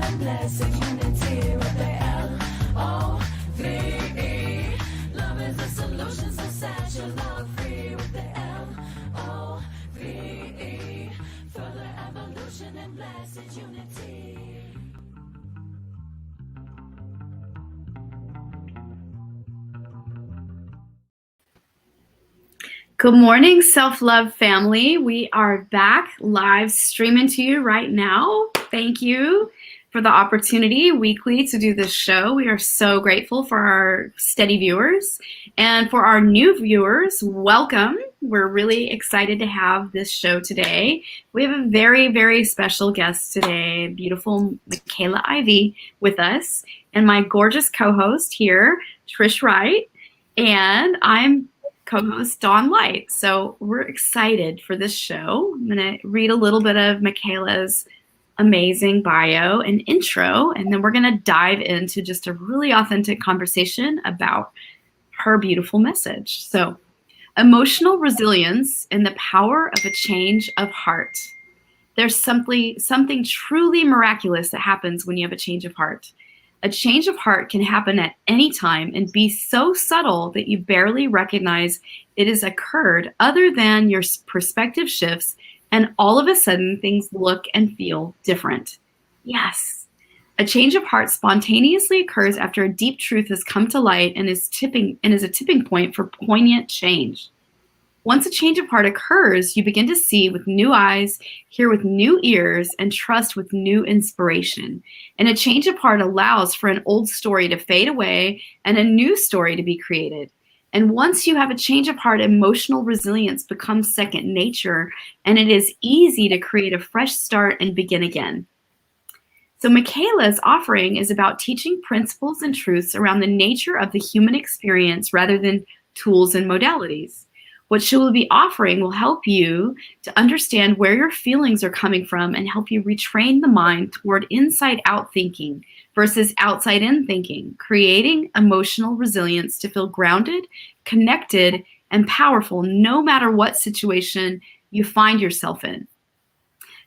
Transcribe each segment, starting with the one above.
and blessed unity with the L-O-V-E. Love is the solution, so set your love free with the L-O-V-E. Further evolution and blessed unity. Good morning, self-love family. We are back live streaming to you right now. Thank you for the opportunity weekly to do this show. We are so grateful for our steady viewers. And for our new viewers, welcome. We're really excited to have this show today. We have a very, very special guest today, beautiful Michaelah Ivy with us, and my gorgeous co-host here, Trish Wright. And I'm co-host Dawn Light. So we're excited for this show. I'm going to read a little bit of Michaelah's amazing bio and intro, and then we're going to dive into just a really authentic conversation about her beautiful message. So, emotional resilience and the power of a change of heart. There's something truly miraculous that happens when you have a change of heart. A change of heart can happen at any time and be so subtle that you barely recognize it has occurred other than your perspective shifts, and all of a sudden things look and feel different. Yes, a change of heart spontaneously occurs after a deep truth has come to light and is a tipping point for poignant change. Once a change of heart occurs, you begin to see with new eyes, hear with new ears, and trust with new inspiration. And a change of heart allows for an old story to fade away and a new story to be created. And once you have a change of heart, emotional resilience becomes second nature, and it is easy to create a fresh start and begin again. So Michaelah's offering is about teaching principles and truths around the nature of the human experience rather than tools and modalities. What she will be offering will help you to understand where your feelings are coming from and help you retrain the mind toward inside-out thinking versus outside-in thinking, creating emotional resilience to feel grounded, connected, and powerful no matter what situation you find yourself in.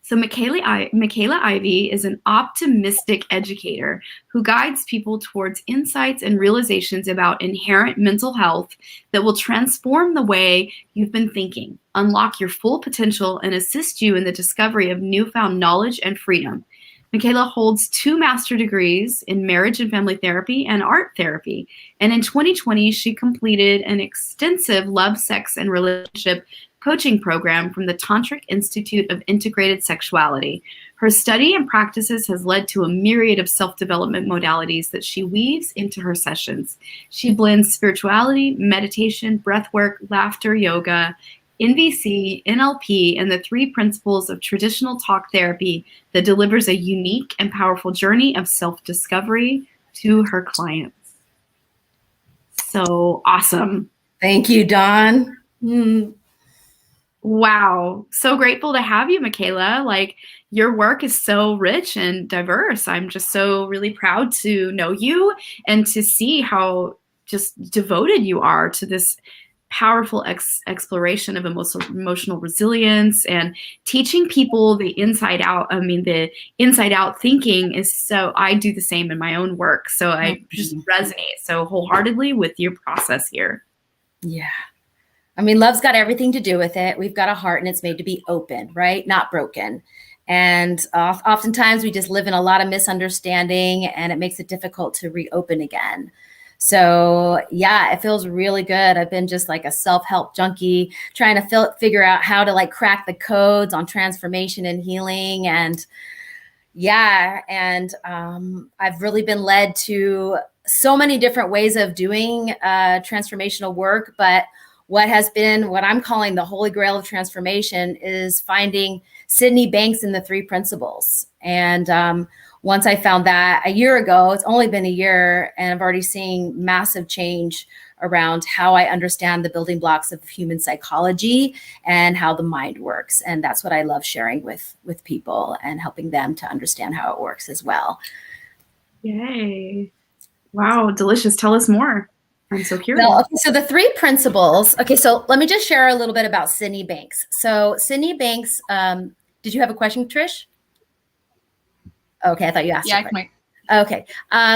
So Michaelah Ivy is an optimistic educator who guides people towards insights and realizations about inherent mental health that will transform the way you've been thinking, unlock your full potential, and assist you in the discovery of newfound knowledge and freedom. Michaelah holds 2 master's degrees in marriage and family therapy and art therapy. And in 2020, she completed an extensive love, sex, and relationship coaching program from the Tantric Institute of Integrated Sexuality. Her study and practices has led to a myriad of self-development modalities that she weaves into her sessions. She blends spirituality, meditation, breathwork, laughter, yoga, NVC, NLP, and the 3 principles of traditional talk therapy that delivers a unique and powerful journey of self-discovery to her clients. So awesome. Thank you, Dawn. Wow. So grateful to have you, Michaelah. Like, your work is so rich and diverse. I'm just so really proud to know you and to see how just devoted you are to this powerful exploration of emotional resilience and teaching people the inside out. I mean, the inside out thinking is so, I do the same in my own work. So I just resonate so wholeheartedly with your process here. Yeah. I mean, love's got everything to do with it. We've got a heart and it's made to be open, right? Not broken. And oftentimes we just live in a lot of misunderstanding and it makes it difficult to reopen again. So yeah, it feels really good. I've been just like a self-help junkie trying to figure out how to like crack the codes on transformation and healing. And yeah, and I've really been led to so many different ways of doing transformational work, but what I'm calling the holy grail of transformation is finding Sydney Banks in the 3 principles. And once I found that a year ago, it's only been a year, and I'm already seeing massive change around how I understand the building blocks of human psychology and how the mind works. And that's what I love sharing with people and helping them to understand how it works as well. Yay. Wow, delicious. Tell us more. I'm so curious. Well, okay, so the 3 principles. Okay, so let me just share a little bit about Sydney Banks. So Sydney Banks, did you have a question, Trish? Okay, I thought you asked. Yeah, it I can wait. Okay.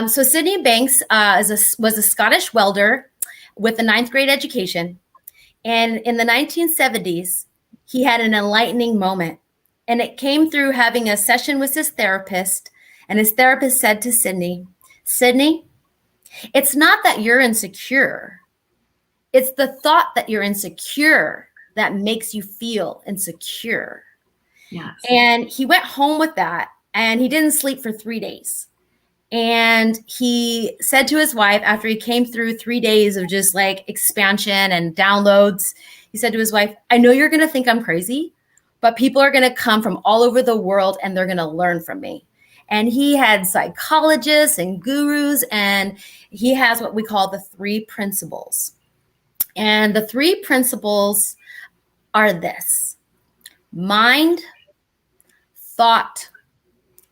So Sydney Banks was a Scottish welder with a 9th grade education. And in the 1970s, he had an enlightening moment. And it came through having a session with his therapist. And his therapist said to Sydney, Sydney, it's not that you're insecure. It's the thought that you're insecure that makes you feel insecure. Yes. And he went home with that, and he didn't sleep for 3 days. And he said to his wife, after he came through 3 days of just like expansion and downloads, he said to his wife, I know you're going to think I'm crazy, but people are going to come from all over the world and they're going to learn from me. And he had psychologists and gurus, and he has what we call the 3 principles. And the 3 principles are this: mind, thought,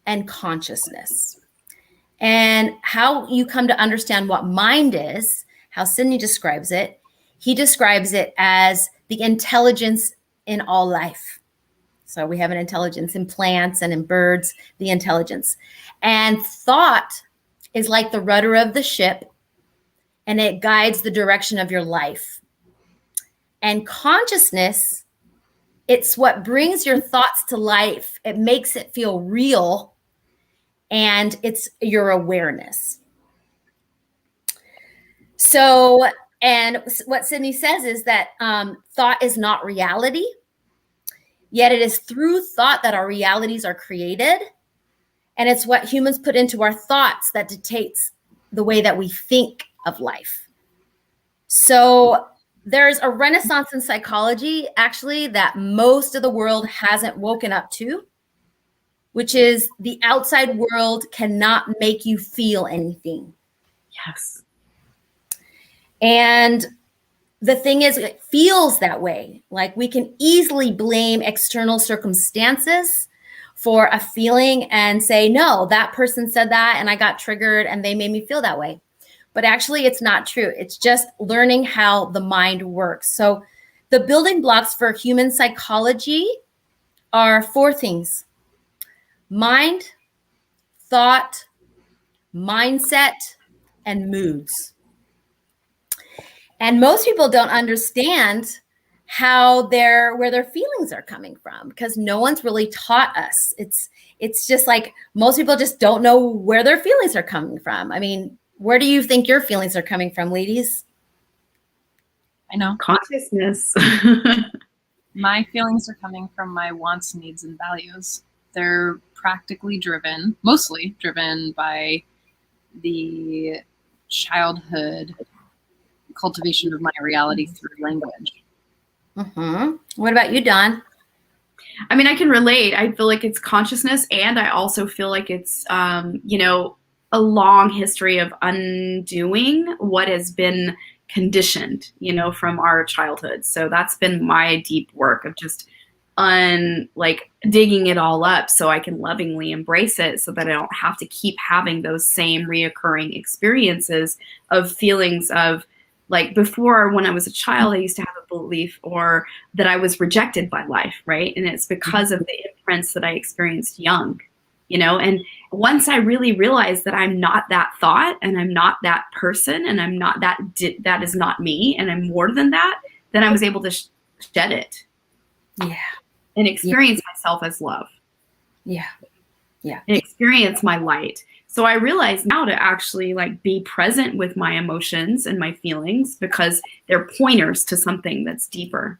and consciousness. And how you come to understand what mind is, how Sydney describes it, he describes it as the intelligence in all life. So we have an intelligence in plants and in birds, the intelligence. And thought is like the rudder of the ship, and it guides the direction of your life. And consciousness, it's what brings your thoughts to life. It makes it feel real. And it's your awareness. So, and what Sydney says is that thought is not reality, yet it is through thought that our realities are created. And it's what humans put into our thoughts that dictates the way that we think of life. So there's a renaissance in psychology, actually, that most of the world hasn't woken up to, which is the outside world cannot make you feel anything. Yes. And the thing is, it feels that way. Like we can easily blame external circumstances for a feeling and say, no, that person said that and I got triggered and they made me feel that way. But actually, it's not true. It's just learning how the mind works. So the building blocks for human psychology are 4 things: mind, thought, mindset, and moods. And most people don't understand where their feelings are coming from, because no one's really taught us. It's just like most people just don't know where their feelings are coming from. I mean, where do you think your feelings are coming from, ladies? I know. Consciousness. My feelings are coming from my wants, needs, and values. They're practically driven, mostly driven by the childhood cultivation of my reality through language. Mm-hmm. What about you, Dawn? I mean, I can relate. I feel like it's consciousness, and I also feel like it's, a long history of undoing what has been conditioned, from our childhood. So that's been my deep work of just digging it all up so I can lovingly embrace it, so that I don't have to keep having those same reoccurring experiences of feelings of, like, before, when I was a child, I used to have a belief or that I was rejected by life, right? And it's because of the imprints that I experienced young, and once I really realized that I'm not that thought and I'm not that person and I'm not that is not me and I'm more than that, then I was able to shed it. Yeah. And experience myself as love. Yeah. Yeah. And experience my light. So I realize now to actually be present with my emotions and my feelings, because they're pointers to something that's deeper.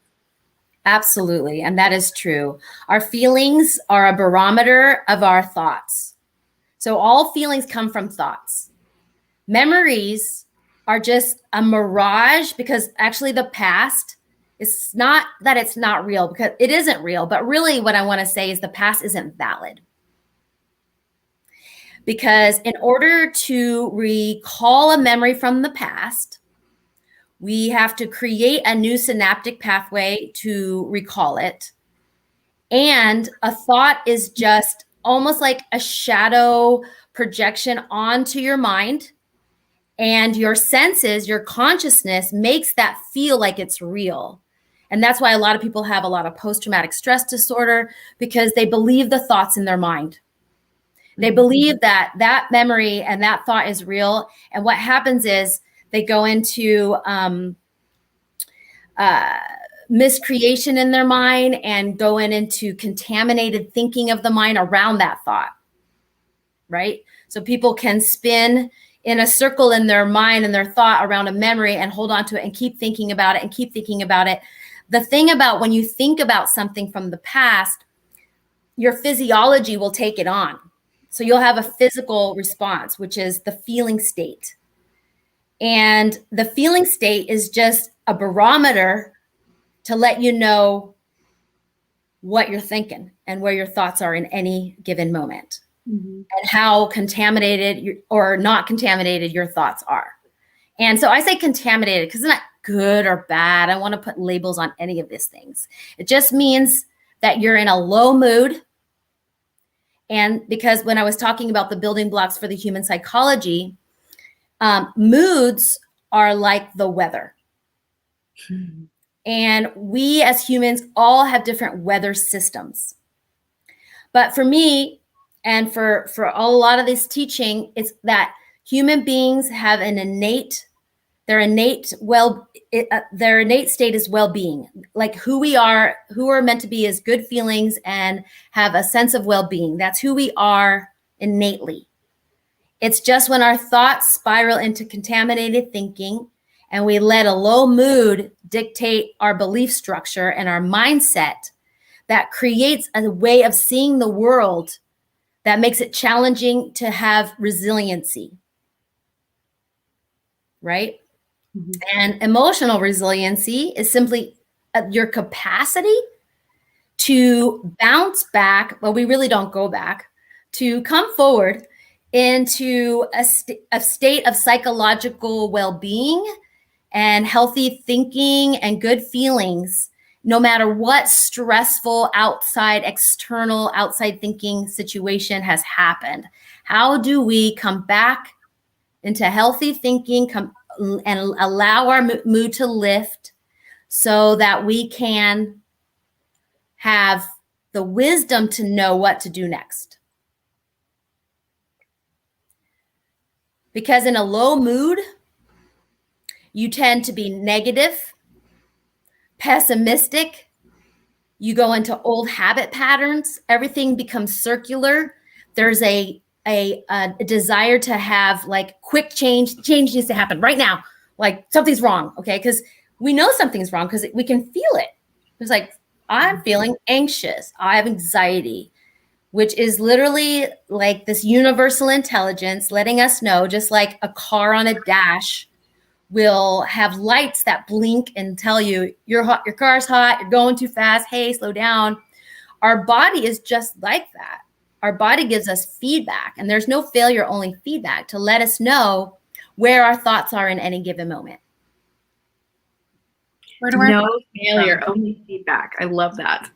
Absolutely. And that is true. Our feelings are a barometer of our thoughts. So all feelings come from thoughts. Memories are just a mirage, because actually the past, it's not that it's not real, because it isn't real. But really what I want to say is the past isn't valid. Because in order to recall a memory from the past, we have to create a new synaptic pathway to recall it. And a thought is just almost like a shadow projection onto your mind. And your senses, your consciousness makes that feel like it's real. And that's why a lot of people have a lot of post-traumatic stress disorder, because they believe the thoughts in their mind. They believe that that memory and that thought is real. And what happens is they go into miscreation in their mind and going into contaminated thinking of the mind around that thought, right? So people can spin in a circle in their mind and their thought around a memory and hold on to it and keep thinking about it and keep thinking about it. The thing about when you think about something from the past, your physiology will take it on. So you'll have a physical response, which is the feeling state. And the feeling state is just a barometer to let you know what you're thinking and where your thoughts are in any given moment, and how contaminated or not contaminated your thoughts are. And so I say contaminated because it's not good or bad. I don't want to put labels on any of these things. It just means that you're in a low mood. And because when I was talking about the building blocks for the human psychology, moods are like the weather. And we as humans all have different weather systems. But for me, and for a lot of this teaching, it's that human beings have an innate state is well-being. Like who we are, who we're meant to be is good feelings and have a sense of well-being. That's who we are innately. It's just when our thoughts spiral into contaminated thinking and we let a low mood dictate our belief structure and our mindset, that creates a way of seeing the world that makes it challenging to have resiliency, right? And emotional resiliency is simply your capacity to bounce back. Well, we really don't go back, to come forward into a state of psychological well-being and healthy thinking and good feelings, no matter what stressful outside thinking situation has happened. How do we come back into healthy thinking, and allow our mood to lift so that we can have the wisdom to know what to do next? Because in a low mood, you tend to be negative, pessimistic. You go into old habit patterns. Everything becomes circular. There's a desire to have like quick change. Change needs to happen right now. Like something's wrong, okay? Because we know something's wrong because we can feel it. It's like, I'm feeling anxious. I have anxiety, which is literally like this universal intelligence letting us know, just like a car on a dash will have lights that blink and tell you you're hot, your car's hot, you're going too fast, hey, slow down. Our body is just like that. Our body gives us feedback, and there's no failure, only feedback to let us know where our thoughts are in any given moment. No failure, only feedback. I love that.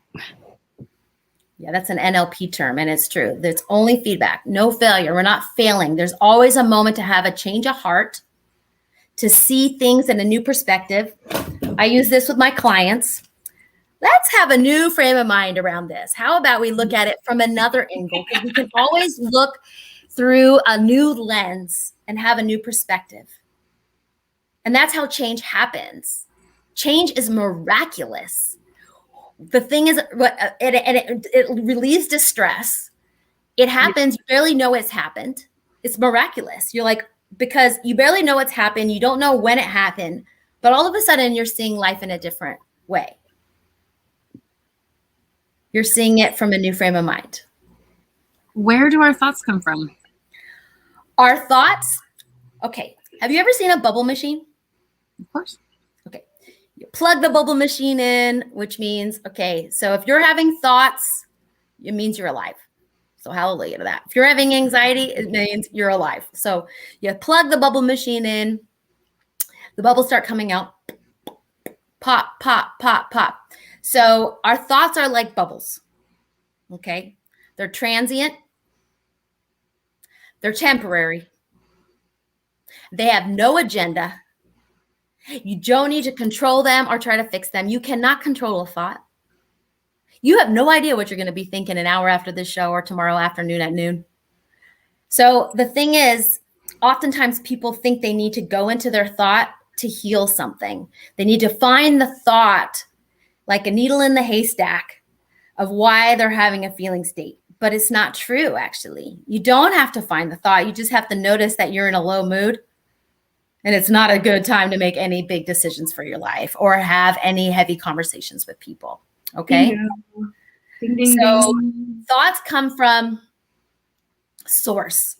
Yeah, that's an NLP term, and it's true. There's only feedback, no failure. We're not failing. There's always a moment to have a change of heart, to see things in a new perspective. I use this with my clients. Let's have a new frame of mind around this. How about we look at it from another angle? Because we can always look through a new lens and have a new perspective. And that's how change happens. Change is miraculous. The thing is, it relieves distress. It happens, you barely know it's happened. It's miraculous. You're like, because you barely know what's happened. You don't know when it happened, but all of a sudden you're seeing life in a different way. You're seeing it from a new frame of mind. Where do our thoughts come from? Our thoughts. Okay. Have you ever seen a bubble machine? Of course. Okay. You plug the bubble machine in, which means, okay, so if you're having thoughts, it means you're alive. So hallelujah to that. If you're having anxiety, it means you're alive. So you plug the bubble machine in, the bubbles start coming out, pop, pop, pop, pop. So our thoughts are like bubbles, okay? They're transient. They're temporary. They have no agenda. You don't need to control them or try to fix them. You cannot control a thought. You have no idea what you're going to be thinking an hour after this show or tomorrow afternoon at noon. So the thing is, oftentimes people think they need to go into their thought to heal something. They need to find the thought, like a needle in the haystack, of why they're having a feeling state. But it's not true, actually. You don't have to find the thought. You just have to notice that you're in a low mood and it's not a good time to make any big decisions for your life or have any heavy conversations with people. Okay? Bingo. Ding, ding, So ding. thoughts come from source,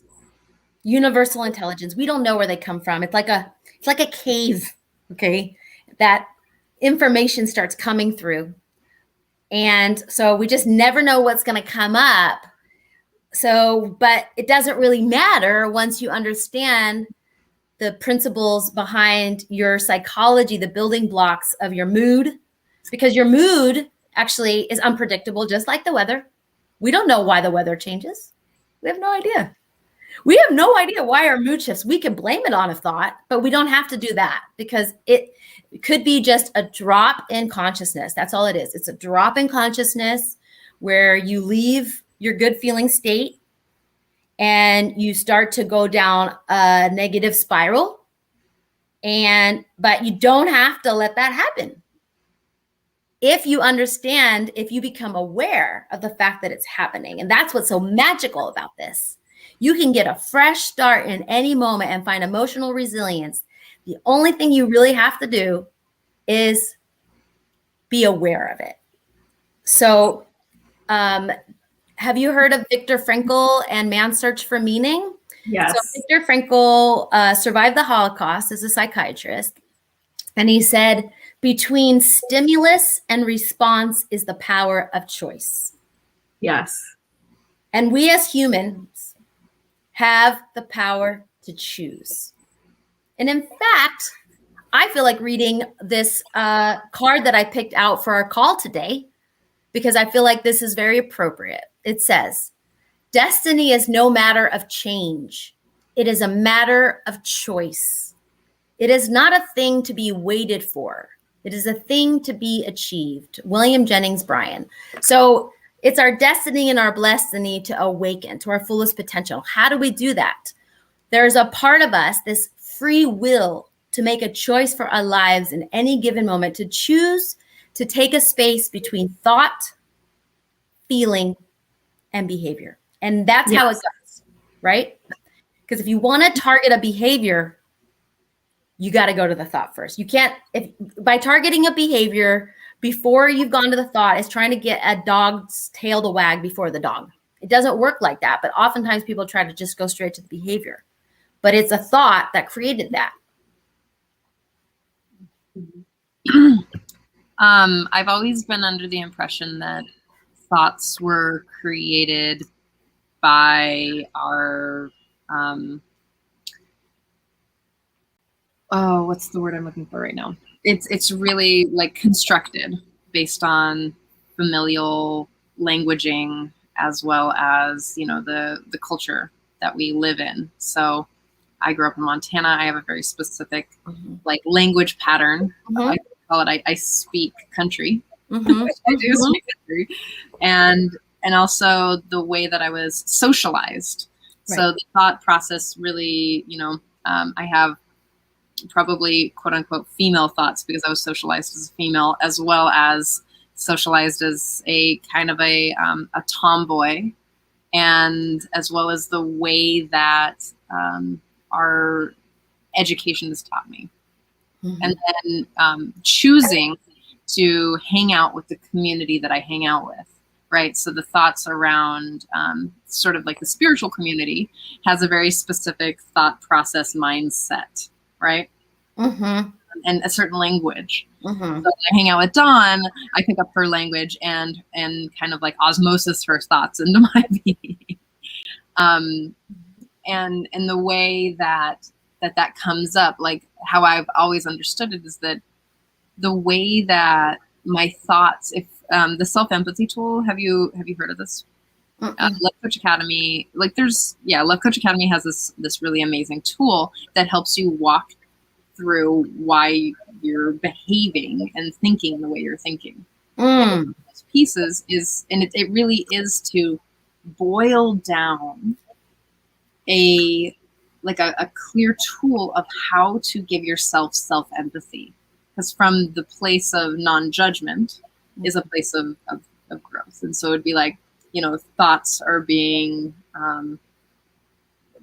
universal intelligence. We don't know where they come from. It's like a cave, okay? That information starts coming through. And so we just never know what's going to come up. So, but it doesn't really matter once you understand the principles behind your psychology, the building blocks of your mood, because your mood actually is unpredictable, just like the weather. We don't know why the weather changes. We have no idea. We have no idea why our mood shifts. We can blame it on a thought, but we don't have to do that because it could be just a drop in consciousness. That's all it is. It's a drop in consciousness where you leave your good feeling state and you start to go down a negative spiral. But you don't have to let that happen. If you understand, if you become aware of the fact that it's happening, and that's what's so magical about this. You can get a fresh start in any moment and find emotional resilience. The only thing you really have to do is be aware of it. So, have you heard of Viktor Frankl and Man's Search for Meaning? Yes. So Viktor Frankl survived the Holocaust as a psychiatrist. And he said, between stimulus and response is the power of choice. Yes. And we as humans have the power to choose. And in fact, I feel like reading this card that I picked out for our call today, because I feel like this is very appropriate. It says, destiny is no matter of change. It is a matter of choice. It is not a thing to be waited for. It is a thing to be achieved. William Jennings Bryan. So it's our destiny and our destiny to awaken to our fullest potential. How do we do that? There's a part of us, this free will, to make a choice for our lives in any given moment, to choose to take a space between thought, feeling, and behavior. And that's how it goes, right? Because if you want to target a behavior, you got to go to the thought first. You can't, if by targeting a behavior before you've gone to the thought, it's trying to get a dog's tail to wag before the dog. It doesn't work like that. But oftentimes people try to just go straight to the behavior. But it's a thought that created that. I've always been under the impression that thoughts were created by our what's the word I'm looking for right now? It's really like constructed based on familial languaging as well as, you know, the culture that we live in. So I grew up in Montana. I have a very specific like language pattern. I call it I speak country. I do speak country. And also the way that I was socialized. Right. So the thought process really, you know, I have probably quote unquote female thoughts because I was socialized as a female, as well as socialized as a kind of a tomboy, and as well as the way that our education has taught me. And then choosing to hang out with the community that I hang out with, right? So the thoughts around sort of like the spiritual community has a very specific thought process mindset, right? And a certain language. So when I hang out with Dawn, I pick up her language and kind of like osmosis her thoughts into my being. And the way that comes up, like how I've always understood it, is that the way that my thoughts, if the self-empathy tool, have you heard of this? Love Coach Academy, like Love Coach Academy has this really amazing tool that helps you walk through why you're behaving and thinking the way you're thinking. Those pieces is, and it really is to boil down a a clear tool of how to give yourself self-empathy, because from the place of non-judgment is a place of growth. And so it'd be like, thoughts are being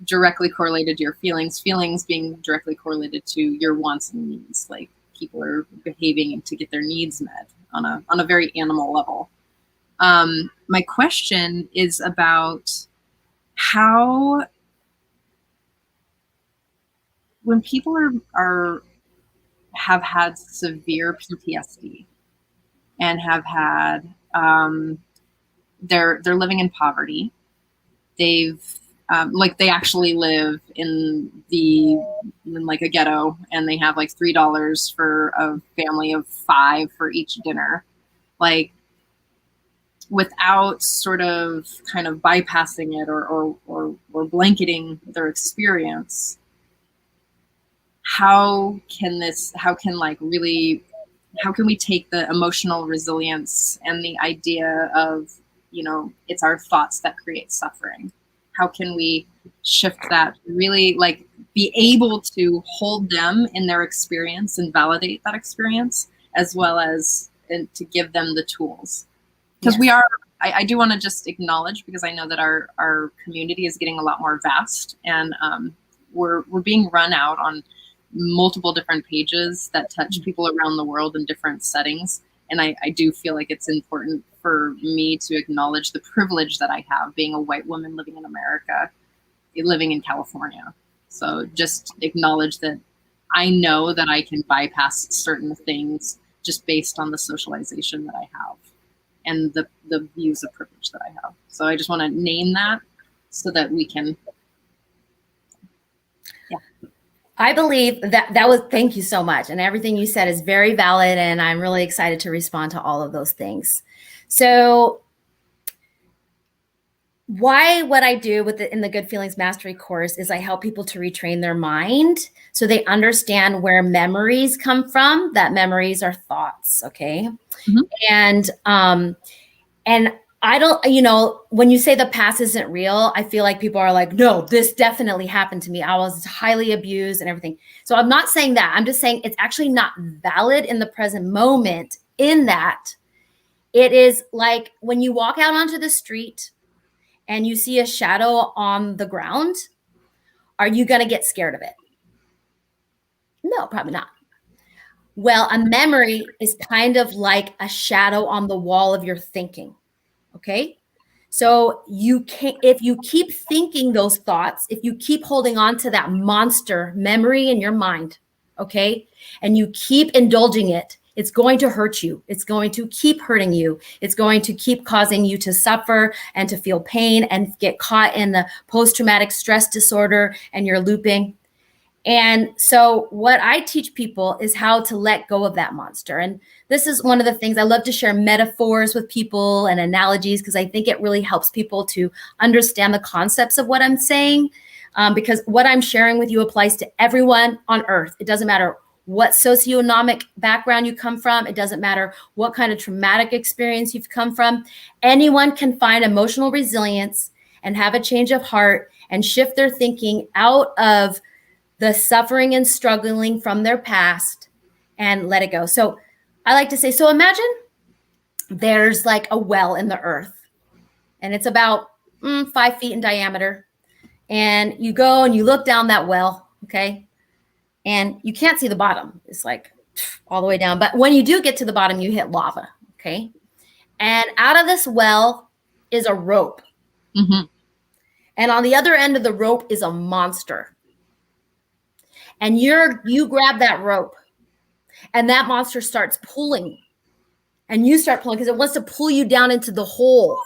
directly correlated to your feelings being directly correlated to your wants and needs. Like, people are behaving to get their needs met on a very animal level. My question is about how, when people have had severe PTSD and have had they're living in poverty. They've they actually live in like a ghetto, and they have like $3 for a family of 5 for each dinner. Like, without sort of kind of bypassing it or blanketing their experience, how can we take the emotional resilience and the idea of, it's our thoughts that create suffering? How can we shift that, really like be able to hold them in their experience and validate that experience, as well as and to give them the tools? Because Yes. I do want to just acknowledge, because I know that our community is getting a lot more vast, and we're being run out on multiple different pages that touch people around the world in different settings. And I do feel like it's important for me to acknowledge the privilege that I have, being a white woman living in America, living in California. So just acknowledge that I know that I can bypass certain things just based on the socialization that I have and the views of privilege that I have. So I just want to name that so that we can. I believe that was, thank you so much. And everything you said is very valid. And I'm really excited to respond to all of those things. So what I do in the Good Feelings Mastery course is I help people to retrain their mind so they understand where memories come from, that memories are thoughts. Okay. Mm-hmm. And I don't, when you say the past isn't real, I feel like people are like, no, this definitely happened to me. I was highly abused and everything. So I'm not saying that. I'm just saying it's actually not valid in the present moment, in that it is like when you walk out onto the street and you see a shadow on the ground, are you going to get scared of it? No, probably not. Well, a memory is kind of like a shadow on the wall of your thinking. Okay. So if you keep thinking those thoughts, if you keep holding on to that monster memory in your mind, okay, and you keep indulging it, it's going to hurt you. It's going to keep hurting you. It's going to keep causing you to suffer and to feel pain and get caught in the post-traumatic stress disorder, and you're looping. And so what I teach people is how to let go of that monster. And this is one of the things I love to share metaphors with people and analogies, because I think it really helps people to understand the concepts of what I'm saying. Because what I'm sharing with you applies to everyone on earth. It doesn't matter what socioeconomic background you come from. It doesn't matter what kind of traumatic experience you've come from. Anyone can find emotional resilience and have a change of heart and shift their thinking out of the suffering and struggling from their past and let it go. So I like to say, so imagine there's like a well in the earth, and it's about 5 feet in diameter. And you go and you look down that well, okay? And you can't see the bottom. It's like all the way down. But when you do get to the bottom, you hit lava, okay? And out of this well is a rope. Mm-hmm. And on the other end of the rope is a monster. And you grab that rope, and that monster starts pulling, and you start pulling because it wants to pull you down into the hole.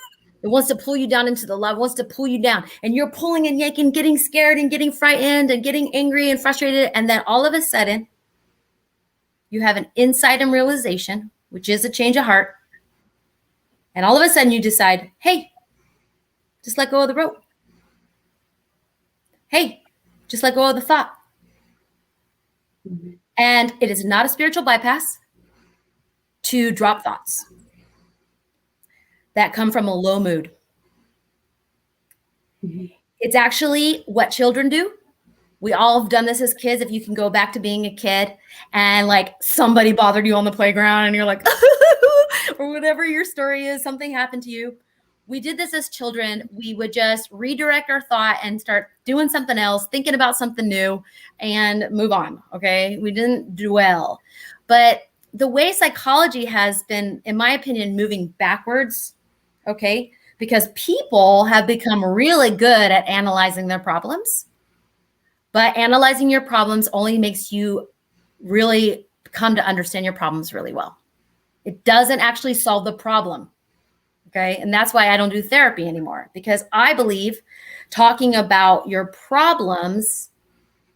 It wants to pull you down into the lava, it wants to pull you down, and you're pulling and yanking, getting scared and getting frightened and getting angry and frustrated. And then all of a sudden you have an insight and realization, which is a change of heart. And all of a sudden you decide, hey, just let go of the rope. Hey, just let go of the thought. And it is not a spiritual bypass to drop thoughts that come from a low mood. It's actually what children do. We all have done this as kids. If you can go back to being a kid and like somebody bothered you on the playground and you're like, or whatever your story is, something happened to you. We did this as children. We would just redirect our thought and start doing something else, thinking about something new and move on. Okay. We didn't dwell. But the way psychology has been, in my opinion, moving backwards. Okay. Because people have become really good at analyzing their problems. But analyzing your problems only makes you really come to understand your problems really well. It doesn't actually solve the problem. Okay. And that's why I don't do therapy anymore, because I believe talking about your problems,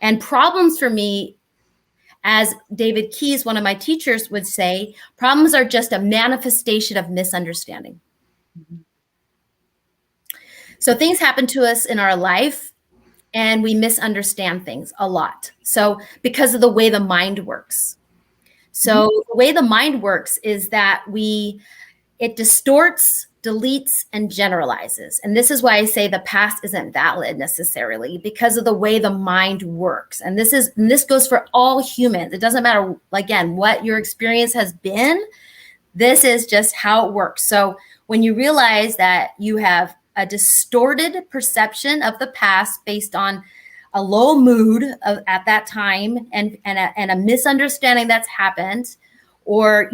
and problems for me, as David Keyes, one of my teachers, would say, problems are just a manifestation of misunderstanding. So things happen to us in our life and we misunderstand things a lot. So because of the way the mind works. So the way the mind works is that it distorts, deletes, and generalizes. And this is why I say the past isn't valid necessarily, because of the way the mind works. And this goes for all humans. It doesn't matter, again, what your experience has been. This is just how it works. So when you realize that you have a distorted perception of the past based on a low mood at that time and a misunderstanding that's happened, or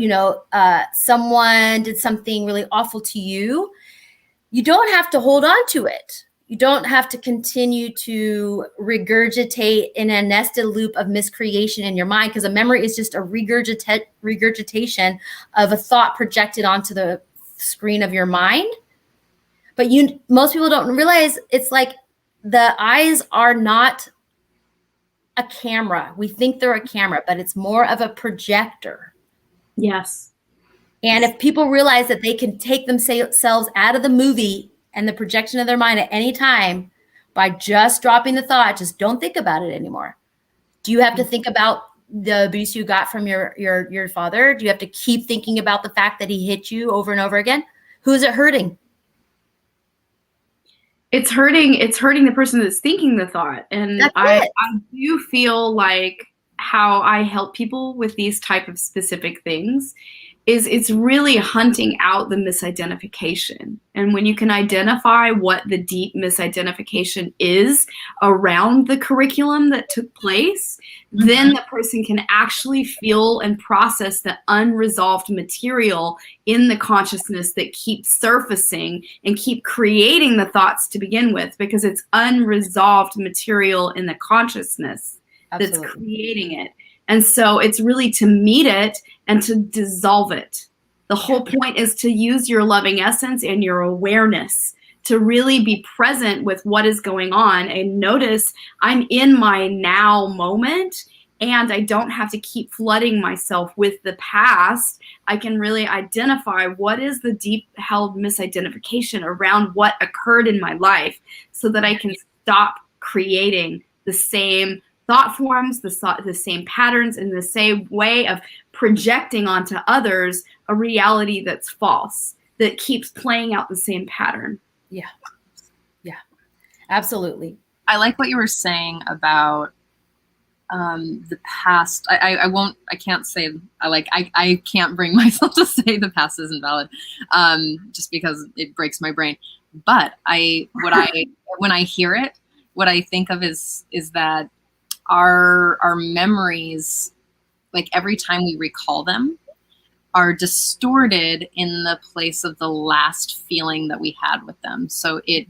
someone did something really awful to you, you don't have to hold on to it. You don't have to continue to regurgitate in a nested loop of miscreation in your mind, because a memory is just a regurgitation of a thought projected onto the screen of your mind. But most people don't realize it's like the eyes are not a camera. We think they're a camera, but it's more of a projector. Yes. And if people realize that they can take themselves out of the movie and the projection of their mind at any time by just dropping the thought, just don't think about it anymore. Do you have to think about the abuse you got from your father? Do you have to keep thinking about the fact that he hit you over and over again? Who is it hurting? It's hurting the person that's thinking the thought. And I do feel like how I help people with these type of specific things is it's really hunting out the misidentification. And when you can identify what the deep misidentification is around the curriculum that took place, then the person can actually feel and process the unresolved material in the consciousness that keeps surfacing and keep creating the thoughts to begin with, because it's unresolved material in the consciousness that's creating it. And so it's really to meet it and to dissolve it. The whole point is to use your loving essence and your awareness to really be present with what is going on and notice I'm in my now moment, and I don't have to keep flooding myself with the past. I can really identify what is the deep held misidentification around what occurred in my life, so that I can stop creating the same thought forms, the same patterns, and the same way of projecting onto others a reality that's false, that keeps playing out the same pattern. Yeah, absolutely. I like what you were saying about the past. I can't bring myself to say the past isn't valid, just because it breaks my brain. But when I hear it, what I think of is that our memories, like every time we recall them, are distorted in the place of the last feeling that we had with them. So it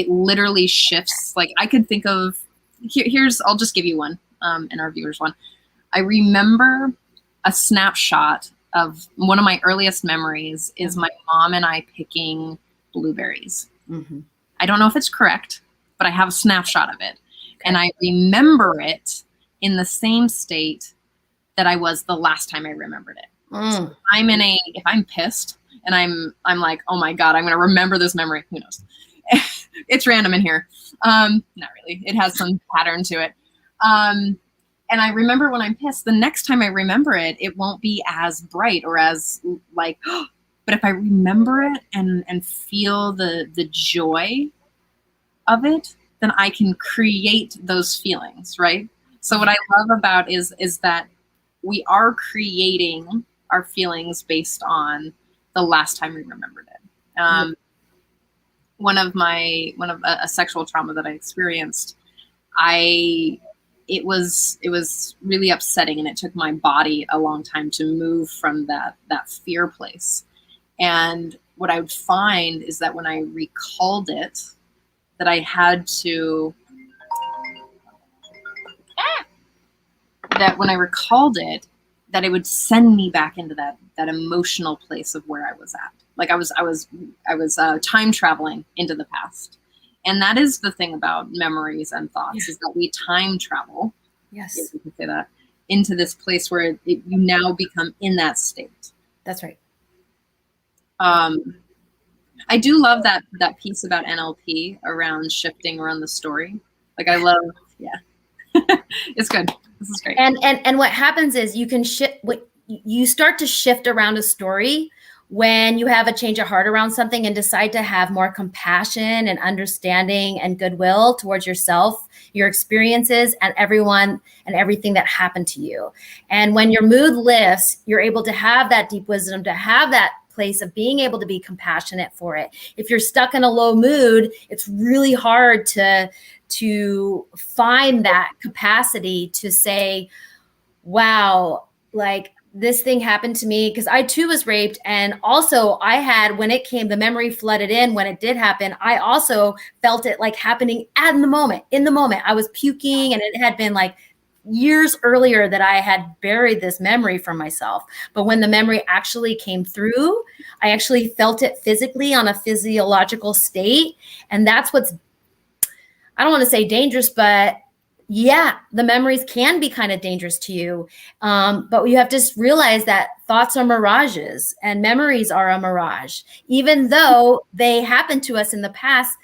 literally shifts. Like I could think of, I'll just give you one, and our viewers one. I remember a snapshot of one of my earliest memories is my mom and I picking blueberries. Mm-hmm. I don't know if it's correct, but I have a snapshot of it. And I remember it in the same state that I was the last time I remembered it. So if I'm pissed and I'm like, oh my God, I'm going to remember this memory. Who knows? It's random in here. Not really. It has some pattern to it. And I remember when I'm pissed, the next time I remember it, it won't be as bright or as like, but if I remember it and feel the joy of it, then I can create those feelings, right? So what I love about is that we are creating our feelings based on the last time we remembered it. One of a sexual trauma that I experienced, it was really upsetting, and it took my body a long time to move from that fear place. And what I would find is that when I recalled it, that I had to that when I recalled it, that it would send me back into that emotional place of where I was at. Like I was time traveling into the past. And that is the thing about memories and thoughts, is that we time travel, Yes, if we can say that, into this place where you now become in that state. that's right. I do love that piece about NLP around shifting around the story. Like I love, it's good. This is great. And what happens is you start to shift around a story when you have a change of heart around something and decide to have more compassion and understanding and goodwill towards yourself, your experiences, and everyone and everything that happened to you. And when your mood lifts, you're able to have that deep wisdom, to have that place of being able to be compassionate for it. If you're stuck in a low mood, it's really hard to find that capacity to say, wow, like this thing happened to me, because I too was raped. And also I had, when it came, the memory flooded in when it did happen, I also felt it like happening in the moment. I was puking, and it had been like years earlier that I had buried this memory from myself. But when the memory actually came through, I actually felt it physically on a physiological state. And that's what's, I don't want to say dangerous, but yeah, the memories can be kind of dangerous to you. But you have to realize that thoughts are mirages and memories are a mirage. Even though they happened to us in the past,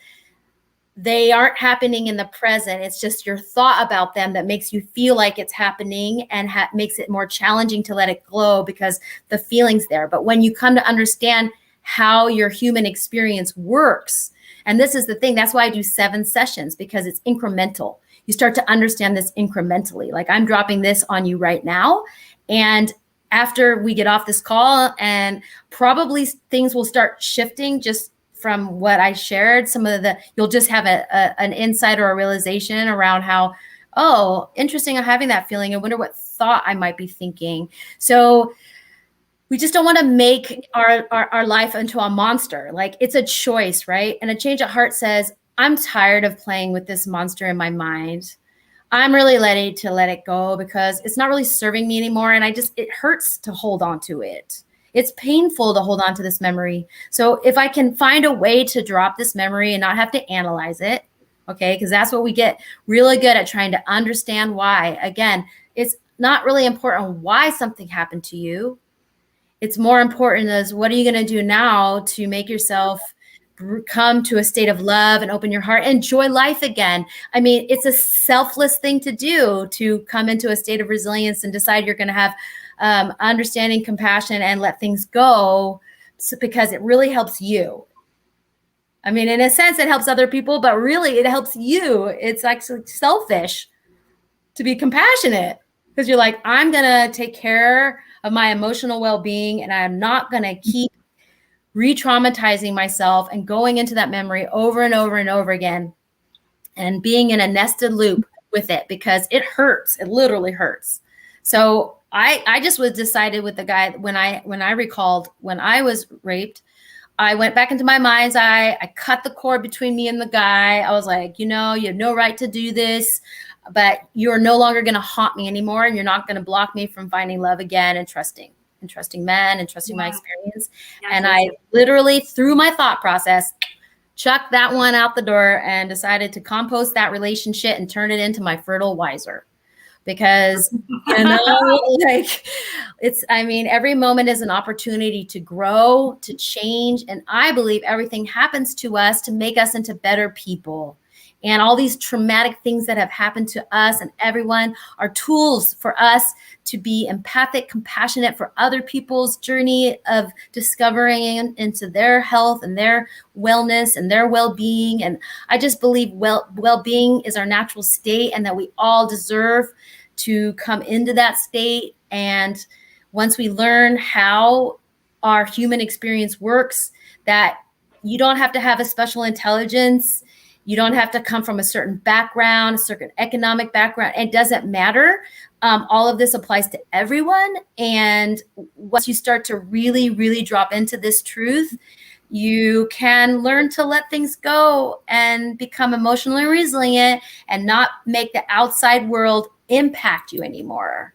they aren't happening in the present. It's just your thought about them that makes you feel like it's happening and makes it more challenging to let it go, because the feeling's there. But when you come to understand how your human experience works, and this is the thing, that's why I do 7 sessions, because it's incremental. You start to understand this incrementally. Like I'm dropping this on you right now. And after we get off this call, and probably things will start shifting just from what I shared, you'll just have an insight or a realization around how, oh, interesting, I'm having that feeling. I wonder what thought I might be thinking. So we just don't want to make our life into a monster. Like it's a choice, right? And a change of heart says, I'm tired of playing with this monster in my mind. I'm really ready to let it go, because it's not really serving me anymore. And it hurts to hold on to it. It's painful to hold on to this memory. So if I can find a way to drop this memory and not have to analyze it, okay, because that's what we get really good at, trying to understand why. Again, it's not really important why something happened to you. It's more important as, what are you going to do now to make yourself come to a state of love and open your heart, enjoy life again? I mean, it's a selfless thing to do, to come into a state of resilience and decide you're going to have understanding, compassion, and let things go, because it really helps you. I mean, in a sense, it helps other people, but really it helps you. It's actually selfish to be compassionate, because you're like, I'm going to take care of my emotional well-being, and I'm not going to keep re-traumatizing myself and going into that memory over and over and over again, and being in a nested loop with it, because it hurts. It literally hurts. So I just was decided with the guy, when I recalled when I was raped, I went back into my mind's eye. I cut the cord between me and the guy. I was like, you have no right to do this, but you're no longer going to haunt me anymore. And you're not going to block me from finding love again, and trusting men, and trusting my experience. And I literally, through my thought process, chucked that one out the door and decided to compost that relationship and turn it into my fertile wiser. Because, every moment is an opportunity to grow, to change. And I believe everything happens to us to make us into better people. and all these traumatic things that have happened to us and everyone are tools for us to be empathic, compassionate for other people's journey of discovering into their health and their wellness and their well-being. And I just believe well-being is our natural state, and that we all deserve to come into that state. And once we learn how our human experience works, that you don't have to have a special intelligence. You don't have to come from a certain background, a certain economic background. It doesn't matter. All of this applies to everyone. And once you start to really, really drop into this truth, you can learn to let things go and become emotionally resilient and not make the outside world impact you anymore.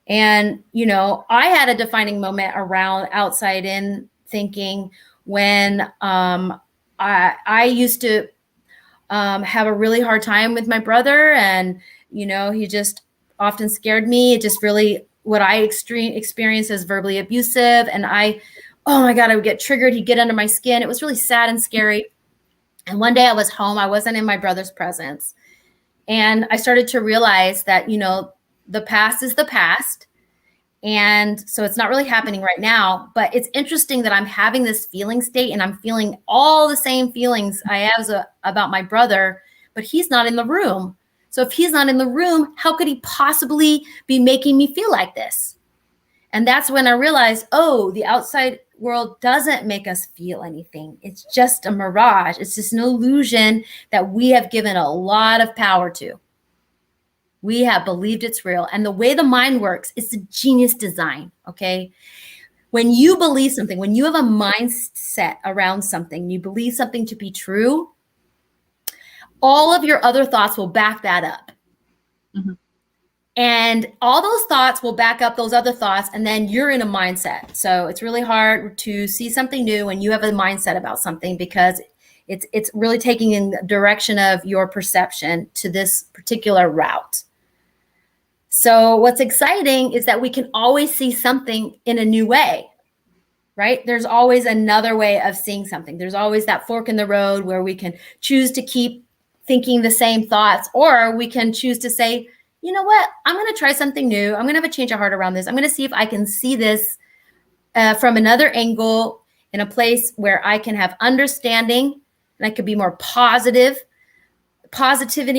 And, you know, I had a defining moment around outside in thinking when I used to have a really hard time with my brother, and, you know, he just often scared me. It just really, what I experienced as verbally abusive. And oh my God, I would get triggered. He'd get under my skin. It was really sad and scary. And one day I was home. I wasn't in my brother's presence. And I started to realize that, you know, the past is the past. And so it's not really happening right now, but it's interesting that I'm having this feeling state and I'm feeling all the same feelings I have about my brother, but he's not in the room. So if he's not in the room, how could he possibly be making me feel like this? And that's when I realized, oh, the outside world doesn't make us feel anything. It's just a mirage. It's just an illusion that we have given a lot of power to. We have believed it's real. And the way the mind works, it's a genius design, okay? When you believe something, when you have a mindset around something, you believe something to be true, all of your other thoughts will back that up. Mm-hmm. And all those thoughts will back up those other thoughts, and then you're in a mindset. So it's really hard to see something new when you have a mindset about something, because it's really taking in the direction of your perception to this particular route. So what's exciting is that we can always see something in a new way, right? There's always another way of seeing something. There's always that fork in the road where we can choose to keep thinking the same thoughts, or we can choose to say, you know what, I'm going to try something new. I'm going to have a change of heart around this. I'm going to see if I can see this from another angle, in a place where I can have understanding and I could be more positivity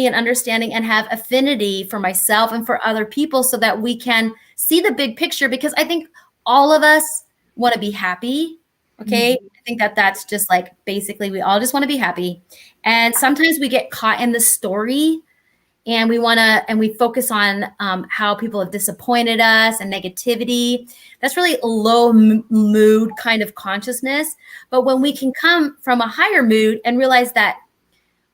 and understanding, and have affinity for myself and for other people, so that we can see the big picture. Because I think all of us want to be happy. Okay. Mm-hmm. I think that's just like, basically we all just want to be happy. And sometimes we get caught in the story, and we focus on how people have disappointed us and negativity. That's really a low mood kind of consciousness. But when we can come from a higher mood and realize that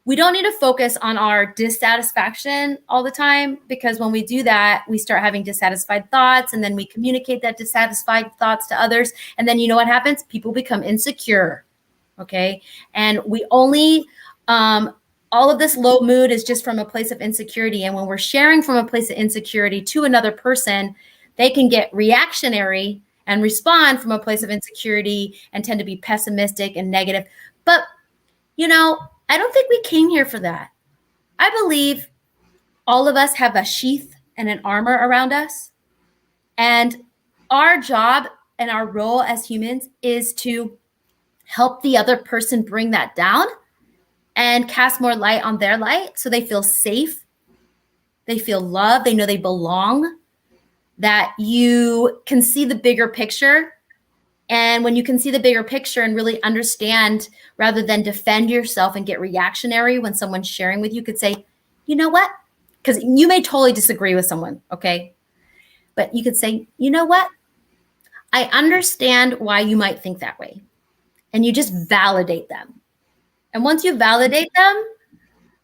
we don't need to focus on our dissatisfaction all the time, because when we do that, we start having dissatisfied thoughts, and then we communicate that dissatisfied thoughts to others. And then you know what happens? People become insecure. Okay. And we only, all of this low mood is just from a place of insecurity. And when we're sharing from a place of insecurity to another person, they can get reactionary and respond from a place of insecurity and tend to be pessimistic and negative. But, you know, I don't think we came here for that. I believe all of us have a sheath and an armor around us. And our job and our role as humans is to help the other person bring that down and cast more light on their light, so they feel safe, they feel loved, they know they belong, that you can see the bigger picture. And when you can see the bigger picture and really understand, rather than defend yourself and get reactionary when someone's sharing with you, you could say, you know what? Because you may totally disagree with someone, okay? But you could say, you know what? I understand why you might think that way. And you just validate them. And once you validate them,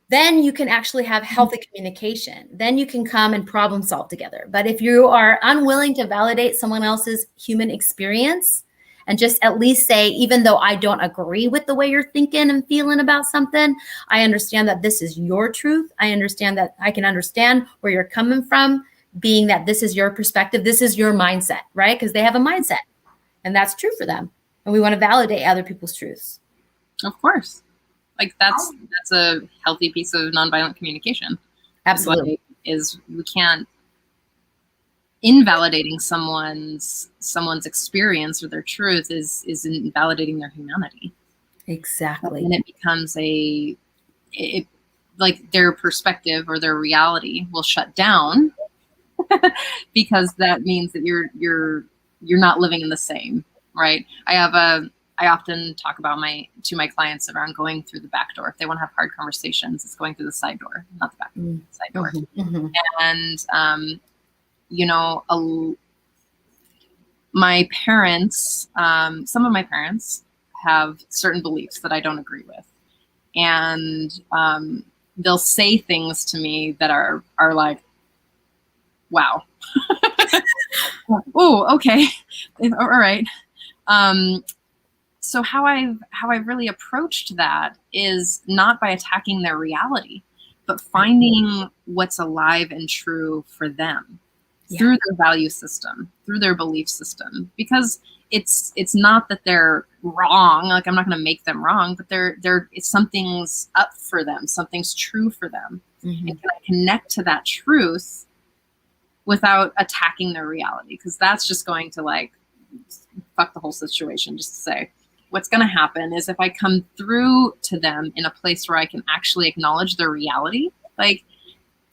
then you can actually have healthy communication. Then you can come and problem solve together. But if you are unwilling to validate someone else's human experience, and just at least say, even though I don't agree with the way you're thinking and feeling about something, I understand that this is your truth. I understand that I can understand where you're coming from, being that this is your perspective, this is your mindset, right? Because they have a mindset, and that's true for them. And we want to validate other people's truths. Of course. Like that's a healthy piece of nonviolent communication. Absolutely. Is we can't invalidating someone's experience or their truth is invalidating their humanity. Exactly. And it becomes like their perspective or their reality will shut down because that means that you're not living in the same, right? I often talk about to my clients around going through the back door. If they want to have hard conversations, it's going through the side door, not the back door, the side door. Mm-hmm. And you know, my parents, some of my parents have certain beliefs that I don't agree with, and they'll say things to me that are like, wow. Oh, okay. All right. So how I've really approached that is not by attacking their reality, but finding what's alive and true for them through their value system, through their belief system, because it's not that they're wrong. Like, I'm not going to make them wrong, but something's up for them. Something's true for them. Mm-hmm. And can I connect to that truth without attacking their reality? Because that's just going to like fuck the whole situation. Just to say, what's going to happen is if I come through to them in a place where I can actually acknowledge their reality, like,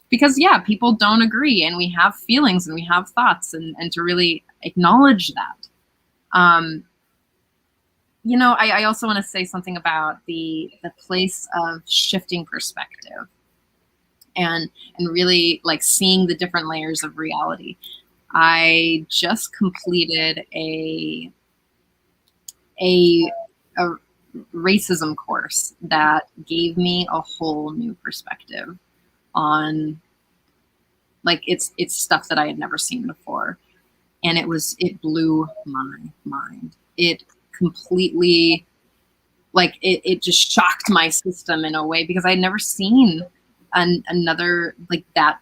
because people don't agree and we have feelings and we have thoughts, and to really acknowledge that. You know, I also want to say something about the place of shifting perspective and really like seeing the different layers of reality. I just completed a racism course that gave me a whole new perspective on, like, it's stuff that I had never seen before. And it blew my mind. It completely, like, it just shocked my system in a way, because I had never seen another like that,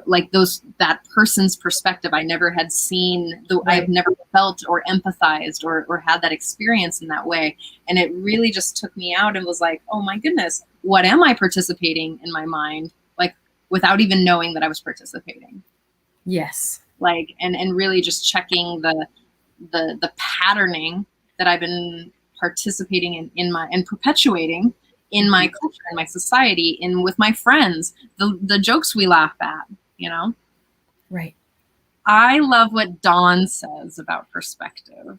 like that person's perspective. I never had seen I've never felt or empathized or had that experience in that way. And it really just took me out and was like, oh my goodness, what am I participating in my mind? Like, without even knowing that I was participating. Yes. Like, and really just checking the patterning that I've been participating in my, and perpetuating in my culture, in my society, with my friends, the jokes we laugh at, you know? Right. I love what Dawn says about perspective.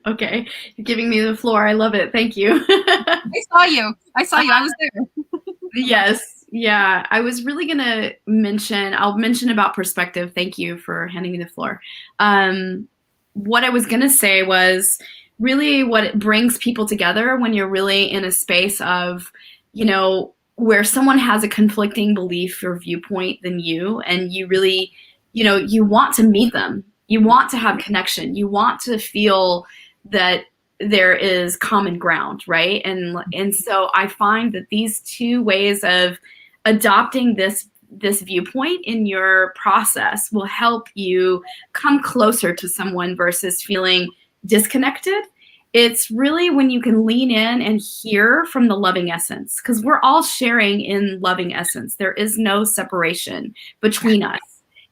Okay. You're giving me the floor. I love it. Thank you. I saw you. I was there. Yes. Yeah. I was really going to I'll mention about perspective. Thank you for handing me the floor. What I was going to say was really what it brings people together when you're really in a space of, you know, where someone has a conflicting belief or viewpoint than you, and you really, you know, you want to meet them. You want to have connection. You want to feel that there is common ground, right? And so I find that these two ways of adopting this viewpoint in your process will help you come closer to someone versus feeling disconnected. It's really when you can lean in and hear from the loving essence, because we're all sharing in loving essence. There is no separation between us.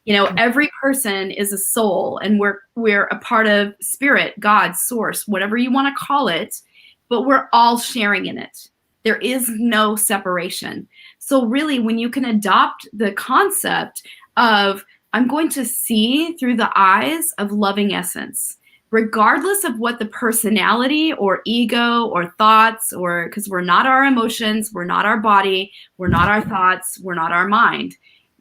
You know, every person is a soul, and we're a part of spirit, God, source, whatever you want to call it, but we're all sharing in it. There is no separation. So really, when you can adopt the concept of, I'm going to see through the eyes of loving essence, regardless of what the personality or ego or thoughts, or because we're not our emotions, we're not our body, we're not our thoughts, we're not our mind.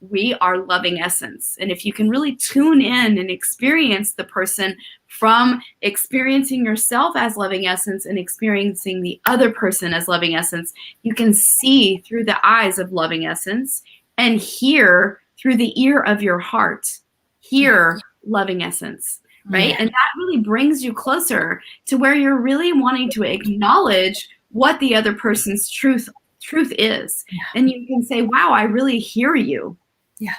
We are loving essence. And if you can really tune in and experience the person from experiencing yourself as loving essence and experiencing the other person as loving essence, you can see through the eyes of loving essence and hear through the ear of your heart, hear loving essence, right? And that really brings you closer to where you're really wanting to acknowledge what the other person's truth is. And you can say, wow, I really hear you. Yeah.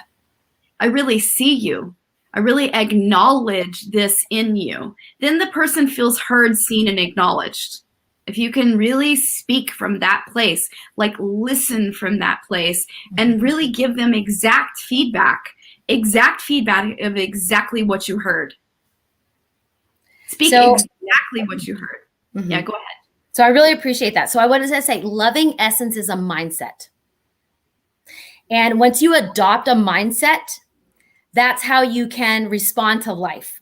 I really see you. I really acknowledge this in you. Then the person feels heard, seen, and acknowledged. If you can really speak from that place, like listen from that place, and really give them exact feedback of exactly what you heard. Speak exactly what you heard. Yeah, go ahead. So I really appreciate that. So I wanted to say loving essence is a mindset. And once you adopt a mindset, that's how you can respond to life.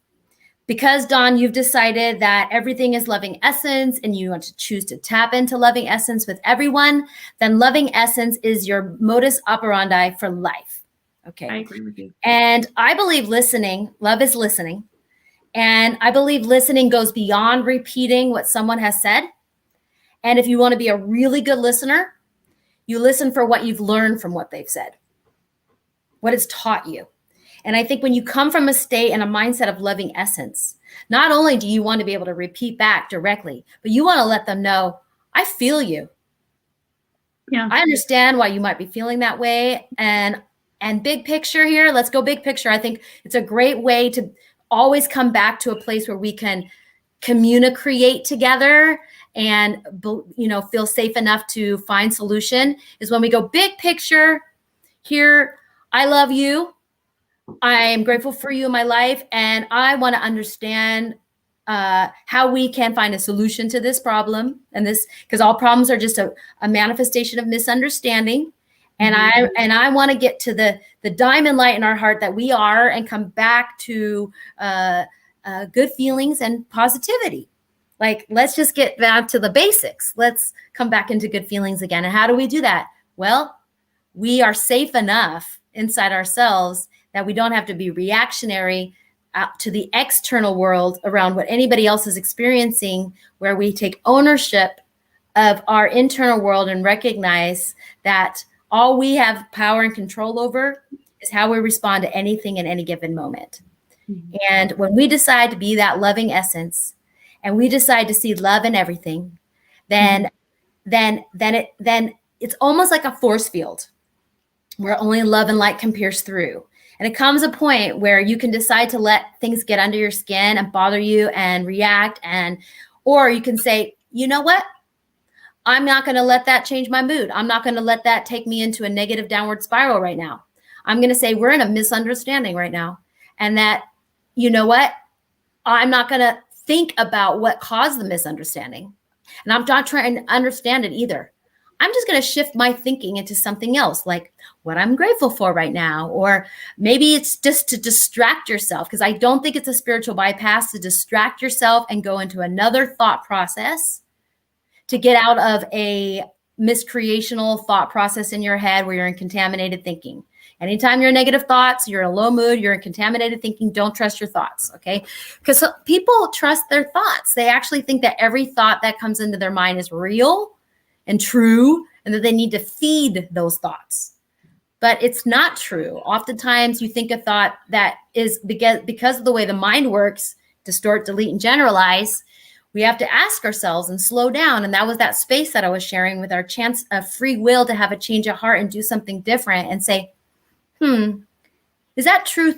Because, Dawn, you've decided that everything is loving essence and you want to choose to tap into loving essence with everyone, then loving essence is your modus operandi for life. Okay. I agree with you. And I believe love is listening. And I believe listening goes beyond repeating what someone has said. And if you want to be a really good listener, you listen for what you've learned from what they've said, what it's taught you. And I think when you come from a state and a mindset of loving essence, not only do you want to be able to repeat back directly, but you want to let them know, I feel you. Yeah. I understand why you might be feeling that way. And big picture here, let's go big picture. I think it's a great way to always come back to a place where we can communicate together and, feel safe enough to find solution is when we go big picture here. I love you. I am grateful for you in my life, and I want to understand how we can find a solution to this problem. And this, because all problems are just a manifestation of misunderstanding. And I want to get to the diamond light in our heart that we are, and come back to good feelings and positivity. Like, let's just get back to the basics. Let's come back into good feelings again. And how do we do that? Well, we are safe enough inside ourselves that we don't have to be reactionary out to the external world around what anybody else is experiencing, where we take ownership of our internal world and recognize that all we have power and control over is how we respond to anything in any given moment. Mm-hmm. And when we decide to be that loving essence, and we decide to see love in everything, then it's almost like a force field where only love and light can pierce through. And it comes a point where you can decide to let things get under your skin and bother you and react, or you can say, you know what? I'm not going to let that change my mood. I'm not going to let that take me into a negative downward spiral right now. I'm going to say we're in a misunderstanding right now. And that, you know what? I'm not going to think about what caused the misunderstanding. And I'm not trying to understand it either. I'm just going to shift my thinking into something else, like what I'm grateful for right now. Or maybe it's just to distract yourself, because I don't think it's a spiritual bypass to distract yourself and go into another thought process to get out of a miscreational thought process in your head where you're in contaminated thinking. Anytime you're in negative thoughts, you're in a low mood, you're in contaminated thinking, don't trust your thoughts, okay? Because people trust their thoughts. They actually think that every thought that comes into their mind is real and true, and that they need to feed those thoughts. But it's not true. Oftentimes you think a thought that is because of the way the mind works, distort, delete, and generalize, we have to ask ourselves and slow down. And that was that space that I was sharing with our chance of free will to have a change of heart and do something different and say, is that true?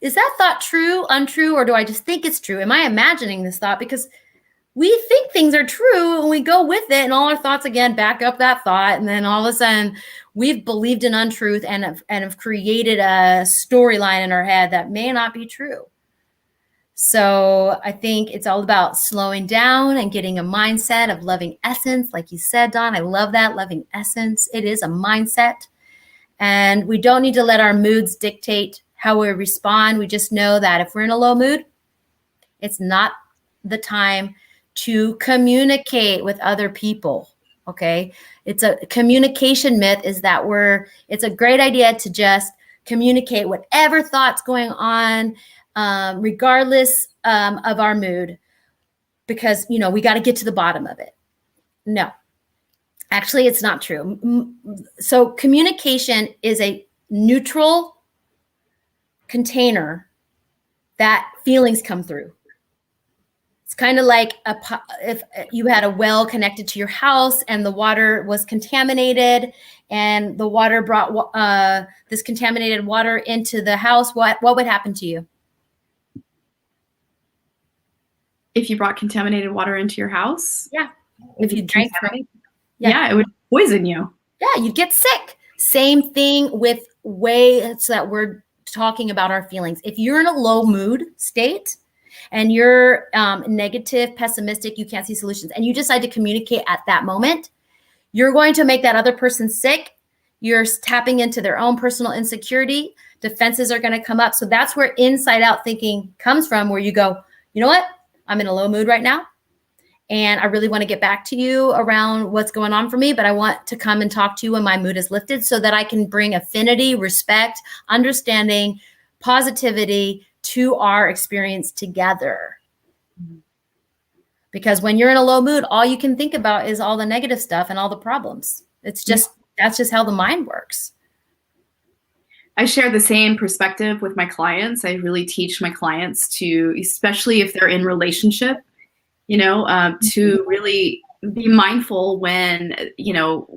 Is that thought true, untrue, or do I just think it's true? Am I imagining this thought? Because we think things are true and we go with it, and all our thoughts again back up that thought. And then all of a sudden we've believed in untruth and have created a storyline in our head that may not be true. So I think it's all about slowing down and getting a mindset of loving essence. Like you said, Dawn, I love that, loving essence. It is a mindset. And we don't need to let our moods dictate how we respond. We just know that if we're in a low mood, it's not the time to communicate with other people. Okay. It's a communication myth is that it's a great idea to just communicate whatever thoughts going on, regardless of our mood, because, we got to get to the bottom of it. No, actually, it's not true. So communication is a neutral container that feelings come through. It's kind of like if you had a well connected to your house and the water was contaminated, and the water brought this contaminated water into the house. What would happen to you? If you brought contaminated water into your house, Yeah. If you drank from it, yeah, it would poison you. Yeah, you'd get sick. Same thing with ways that we're talking about our feelings. If you're in a low mood state and you're negative, pessimistic, you can't see solutions, and you decide to communicate at that moment, you're going to make that other person sick. You're tapping into their own personal insecurity. Defenses are going to come up. So that's where inside out thinking comes from, where you go, you know what? I'm in a low mood right now, and I really want to get back to you around what's going on for me, but I want to come and talk to you when my mood is lifted so that I can bring affinity, respect, understanding, positivity to our experience together. Because when you're in a low mood, all you can think about is all the negative stuff and all the problems. It's just, that's just how the mind works. I share the same perspective with my clients. I really teach my clients to, especially if they're in relationship, to really be mindful when,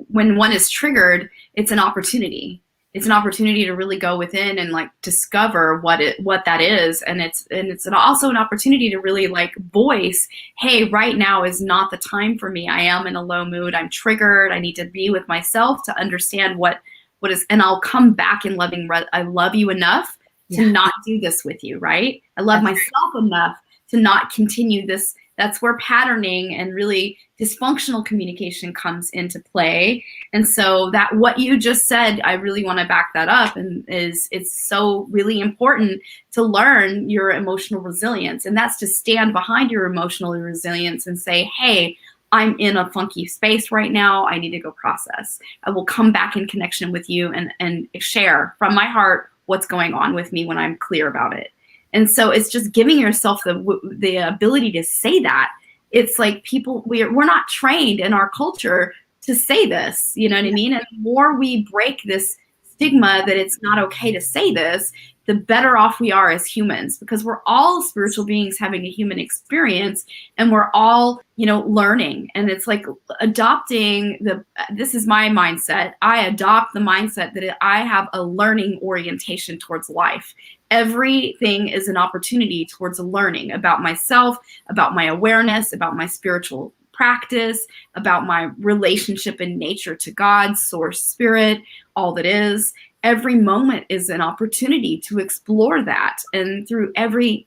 when one is triggered, it's an opportunity. It's an opportunity to really go within and like discover what that is. And it's also an opportunity to really like voice, hey, right now is not the time for me. I am in a low mood. I'm triggered. I need to be with myself to understand what is, and I'll come back in loving. I love you enough to not do this with you. Right. I love myself enough to not continue this. That's where patterning and really dysfunctional communication comes into play. And so that what you just said, I really want to back that up, and it's so really important to learn your emotional resilience. And that's to stand behind your emotional resilience and say, hey, I'm in a funky space right now. I need to go process. I will come back in connection with you and share from my heart what's going on with me when I'm clear about it. And so it's just giving yourself the ability to say that. It's like we're not trained in our culture to say this, you know what I mean? And the more we break this stigma that it's not okay to say this, the better off we are as humans, because we're all spiritual beings having a human experience, and we're all, learning. And it's like adopting this is my mindset. I adopt the mindset that I have a learning orientation towards life. Everything is an opportunity towards learning about myself, about my awareness, about my spiritual practice, about my relationship in nature to God, source, spirit, all that is. Every moment is an opportunity to explore that. And through every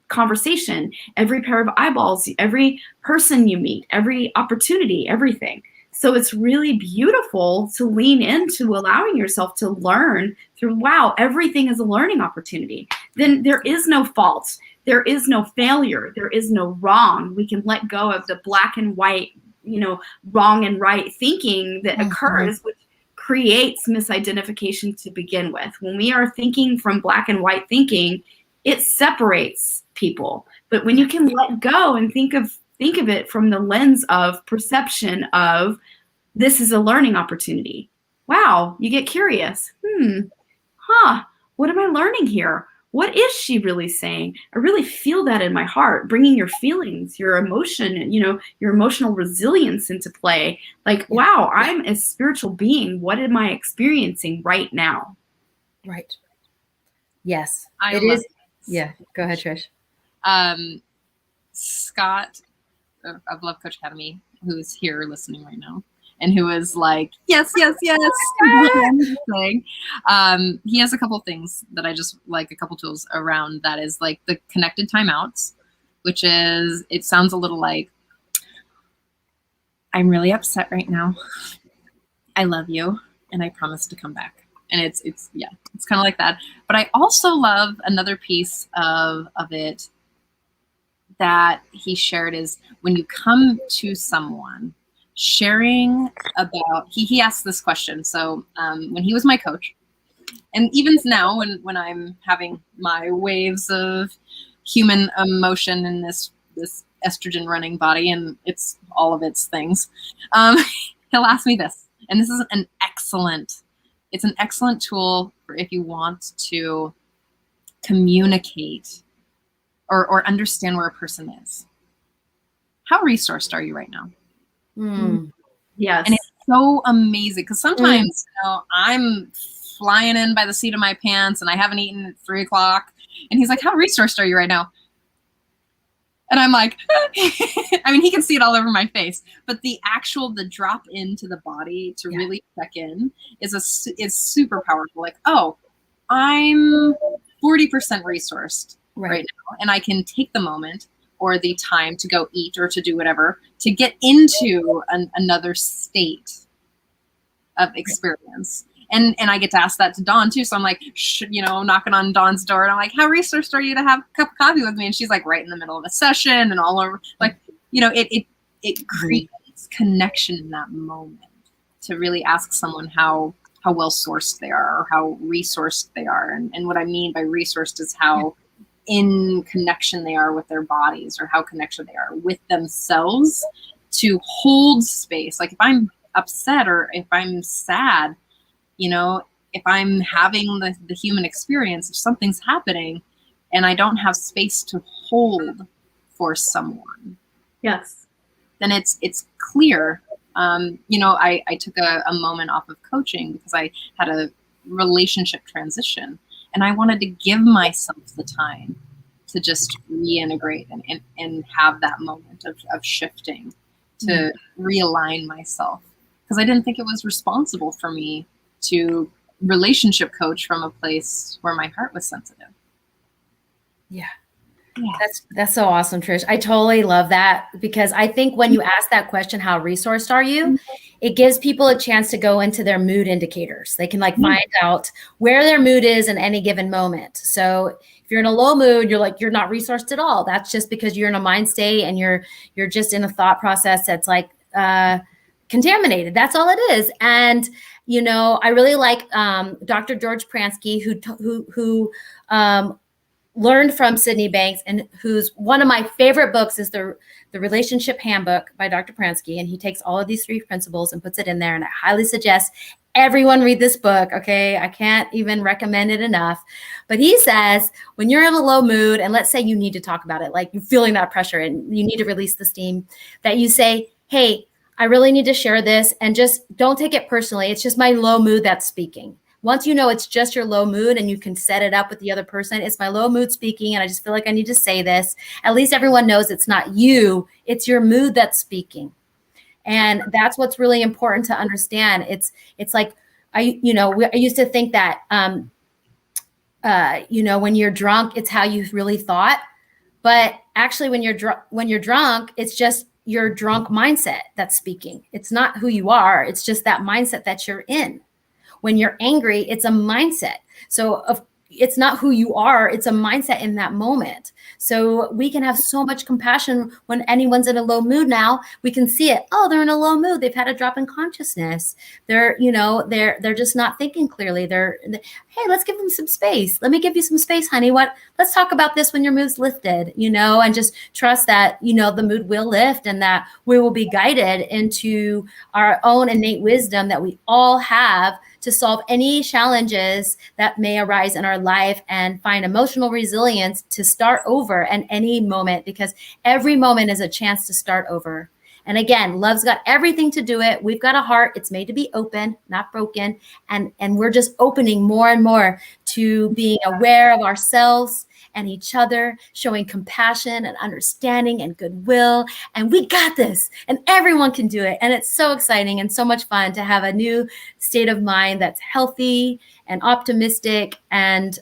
conversation, every pair of eyeballs, every person you meet, every opportunity, everything. So it's really beautiful to lean into allowing yourself to learn through, wow, everything is a learning opportunity. Then there is no fault. There is no failure. There is no wrong. We can let go of the black and white, wrong and right thinking that occurs, which creates misidentification to begin with. When we are thinking from black and white thinking, it separates people. But when you can let go and think of it from the lens of perception of, this is a learning opportunity. Wow, you get curious. What am I learning here? What is she really saying? I really feel that in my heart, bringing your feelings, your emotion, your emotional resilience into play. Like, wow, I'm a spiritual being. What am I experiencing right now? Right. Yes, I it love is. Yeah. Go ahead, Trish. Scott of Love Coach Academy, who's here listening right now, and who is like, yes. He has a couple things that I just like, a couple tools around that is like the connected timeouts, which is, it sounds a little like, I'm really upset right now. I love you, and I promise to come back. And it's kind of like that. But I also love another piece of it that he shared is when you come to someone sharing about, he asked this question. So when he was my coach, and even now when I'm having my waves of human emotion in this estrogen running body, and it's all of its things, he'll ask me this. And this is it's an excellent tool for if you want to communicate or understand where a person is. how resourced are you right now? Yes. And it's so amazing because sometimes, I'm flying in by the seat of my pants and I haven't eaten at 3:00. And he's like, how resourced are you right now? And I'm like, I mean, he can see it all over my face, but the drop into the body to really check in is super powerful. Like, oh, I'm 40% resourced right now, and I can take the moment or the time to go eat or to do whatever to get into another state of experience. And I get to ask that to Dawn too. So I'm like, knocking on Dawn's door, and I'm like, how resourced are you to have a cup of coffee with me? And she's like right in the middle of a session and all over, like, it creates connection in that moment to really ask someone how well sourced they are or how resourced they are. And what I mean by resourced is how in connection they are with their bodies, or how connected they are with themselves to hold space. Like if I'm upset or if I'm sad, if I'm having the human experience, if something's happening and I don't have space to hold for someone, Yes. then it's clear. I took a moment off of coaching because I had a relationship transition, and I wanted to give myself the time to just reintegrate and have that moment of shifting, to realign myself, because I didn't think it was responsible for me to relationship coach from a place where my heart was sensitive. Yeah. That's so awesome, Trish. I totally love that, because I think when you ask that question, how resourced are you? It gives people a chance to go into their mood indicators. They can find out where their mood is in any given moment. So if you're in a low mood, you're not resourced at all. That's just because you're in a mind state and you're just in a thought process that's contaminated. That's all it is. And I really like Dr. George Pransky, who learned from Sydney Banks, and who's one of my favorite books is the Relationship Handbook by Dr. Pransky. And he takes all of these 3 principles and puts it in there. And I highly suggest everyone read this book. Okay. I can't even recommend it enough. But he says, when you're in a low mood, and let's say you need to talk about it, like you're feeling that pressure and you need to release the steam, that you say, hey, I really need to share this, and just don't take it personally. It's just my low mood that's speaking. Once it's just your low mood and you can set it up with the other person, it's my low mood speaking, and I just feel like I need to say this. At least everyone knows it's not you, it's your mood that's speaking. And that's what's really important to understand. It's like, I used to think that, when you're drunk, it's how you really thought. But actually when you're drunk, it's just your drunk mindset that's speaking. It's not who you are. It's just that mindset that you're in. When you're angry, it's a mindset. So it's not who you are. It's a mindset in that moment. So we can have so much compassion when anyone's in a low mood. Now we can see it. Oh, they're in a low mood. They've had a drop in consciousness. They're just not thinking clearly. Hey, let's give them some space. Let me give you some space, honey. Let's talk about this when your mood's lifted, and just trust that, the mood will lift, and that we will be guided into our own innate wisdom that we all have to solve any challenges that may arise in our life, and find emotional resilience to start over at any moment, because every moment is a chance to start over. And again, love's got everything to do it. We've got a heart. It's made to be open, not broken. And we're just opening more and more to being aware of ourselves and each other, showing compassion and understanding and goodwill. And we got this, and everyone can do it. And it's so exciting and so much fun to have a new state of mind that's healthy and optimistic. And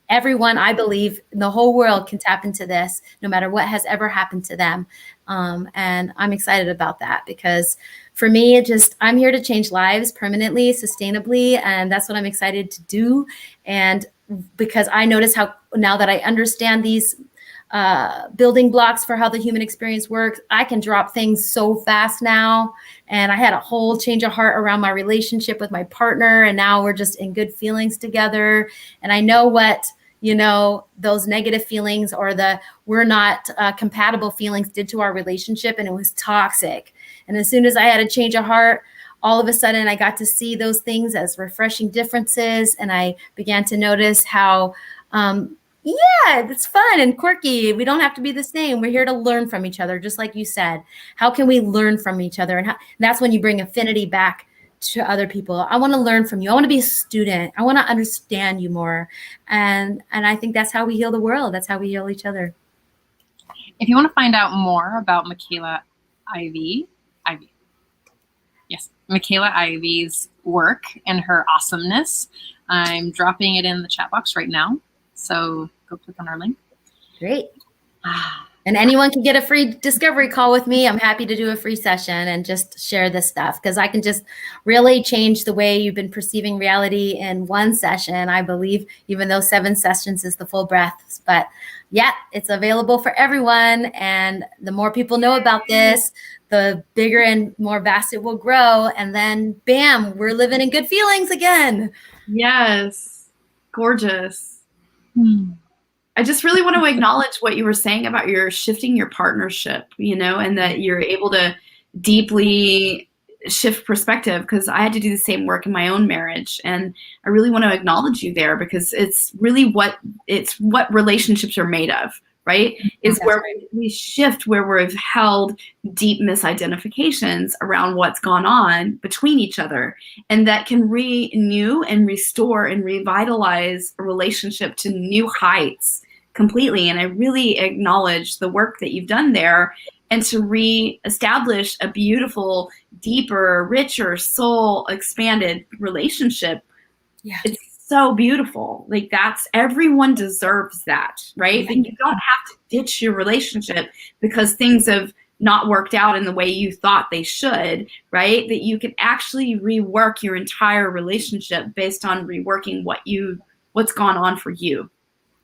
everyone, I believe, in the whole world can tap into this, no matter what has ever happened to them. And I'm excited about that, because for me, I'm here to change lives permanently, sustainably. And that's what I'm excited to do. And because I notice how, now that I understand these building blocks for how the human experience works, I can drop things so fast now. And I had a whole change of heart around my relationship with my partner. And now we're just in good feelings together. And I know what, those negative feelings or the we're not compatible feelings did to our relationship. And it was toxic. And as soon as I had a change of heart, all of a sudden I got to see those things as refreshing differences. And I began to notice how, Yeah, it's fun and quirky. We don't have to be the same. We're here to learn from each other, just like you said. How can we learn from each other? And that's when you bring affinity back to other people. I want to learn from you. I want to be a student. I want to understand you more. And I think that's how we heal the world. That's how we heal each other. If you want to find out more about Michaelah Ivy, Michaelah Ivy's work and her awesomeness, I'm dropping it in the chat box right now. So go click on our link. Great. And anyone can get a free discovery call with me. I'm happy to do a free session and just share this stuff because I can just really change the way you've been perceiving reality in one session, I believe, even though 7 sessions is the full breaths. But yeah, it's available for everyone. And the more people know about this, the bigger and more vast it will grow. And then bam, we're living in good feelings again. Yes. Gorgeous. I just really want to acknowledge what you were saying about your shifting your partnership, and that you're able to deeply shift perspective, because I had to do the same work in my own marriage. And I really want to acknowledge you there, because it's really what relationships are made of, right? Is where we shift, where we've held deep misidentifications around what's gone on between each other. And that can renew and restore and revitalize a relationship to new heights completely. And I really acknowledge the work that you've done there, and to reestablish a beautiful, deeper, richer, soul expanded relationship. Yeah. It's so beautiful. Like, everyone deserves that, right? And you don't have to ditch your relationship because things have not worked out in the way you thought they should, right? That you can actually rework your entire relationship based on reworking what's gone on for you.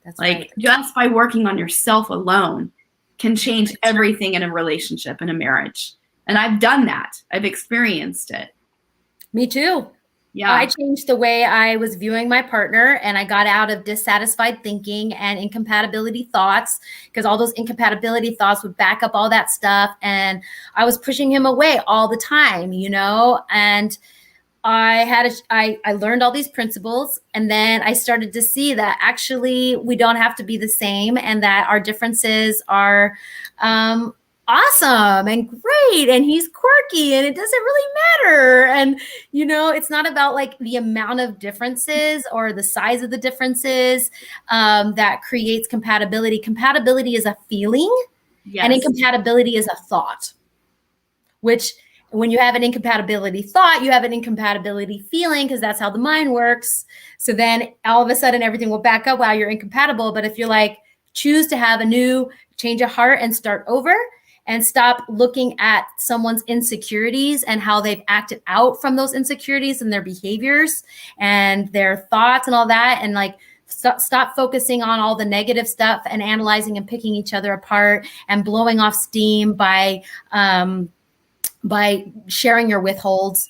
That's like right. Just by working on yourself alone can change everything in a relationship, in a marriage. And I've done that. I've experienced it. Me too. Yeah. I changed the way I was viewing my partner, and I got out of dissatisfied thinking and incompatibility thoughts, because all those incompatibility thoughts would back up all that stuff. And I was pushing him away all the time, and I learned all these principles, and then I started to see that actually we don't have to be the same, and that our differences are awesome and great, and he's quirky, and it doesn't really matter. And it's not about like the amount of differences or the size of the differences that creates compatibility. Compatibility is a feeling, and incompatibility is a thought, which when you have an incompatibility thought, you have an incompatibility feeling, because that's how the mind works. So then all of a sudden everything will back up while you're incompatible. But if you're like, choose to have a new change of heart and start over, and stop looking at someone's insecurities and how they've acted out from those insecurities and their behaviors and their thoughts and all that, and like stop focusing on all the negative stuff and analyzing and picking each other apart and blowing off steam by sharing your withholds.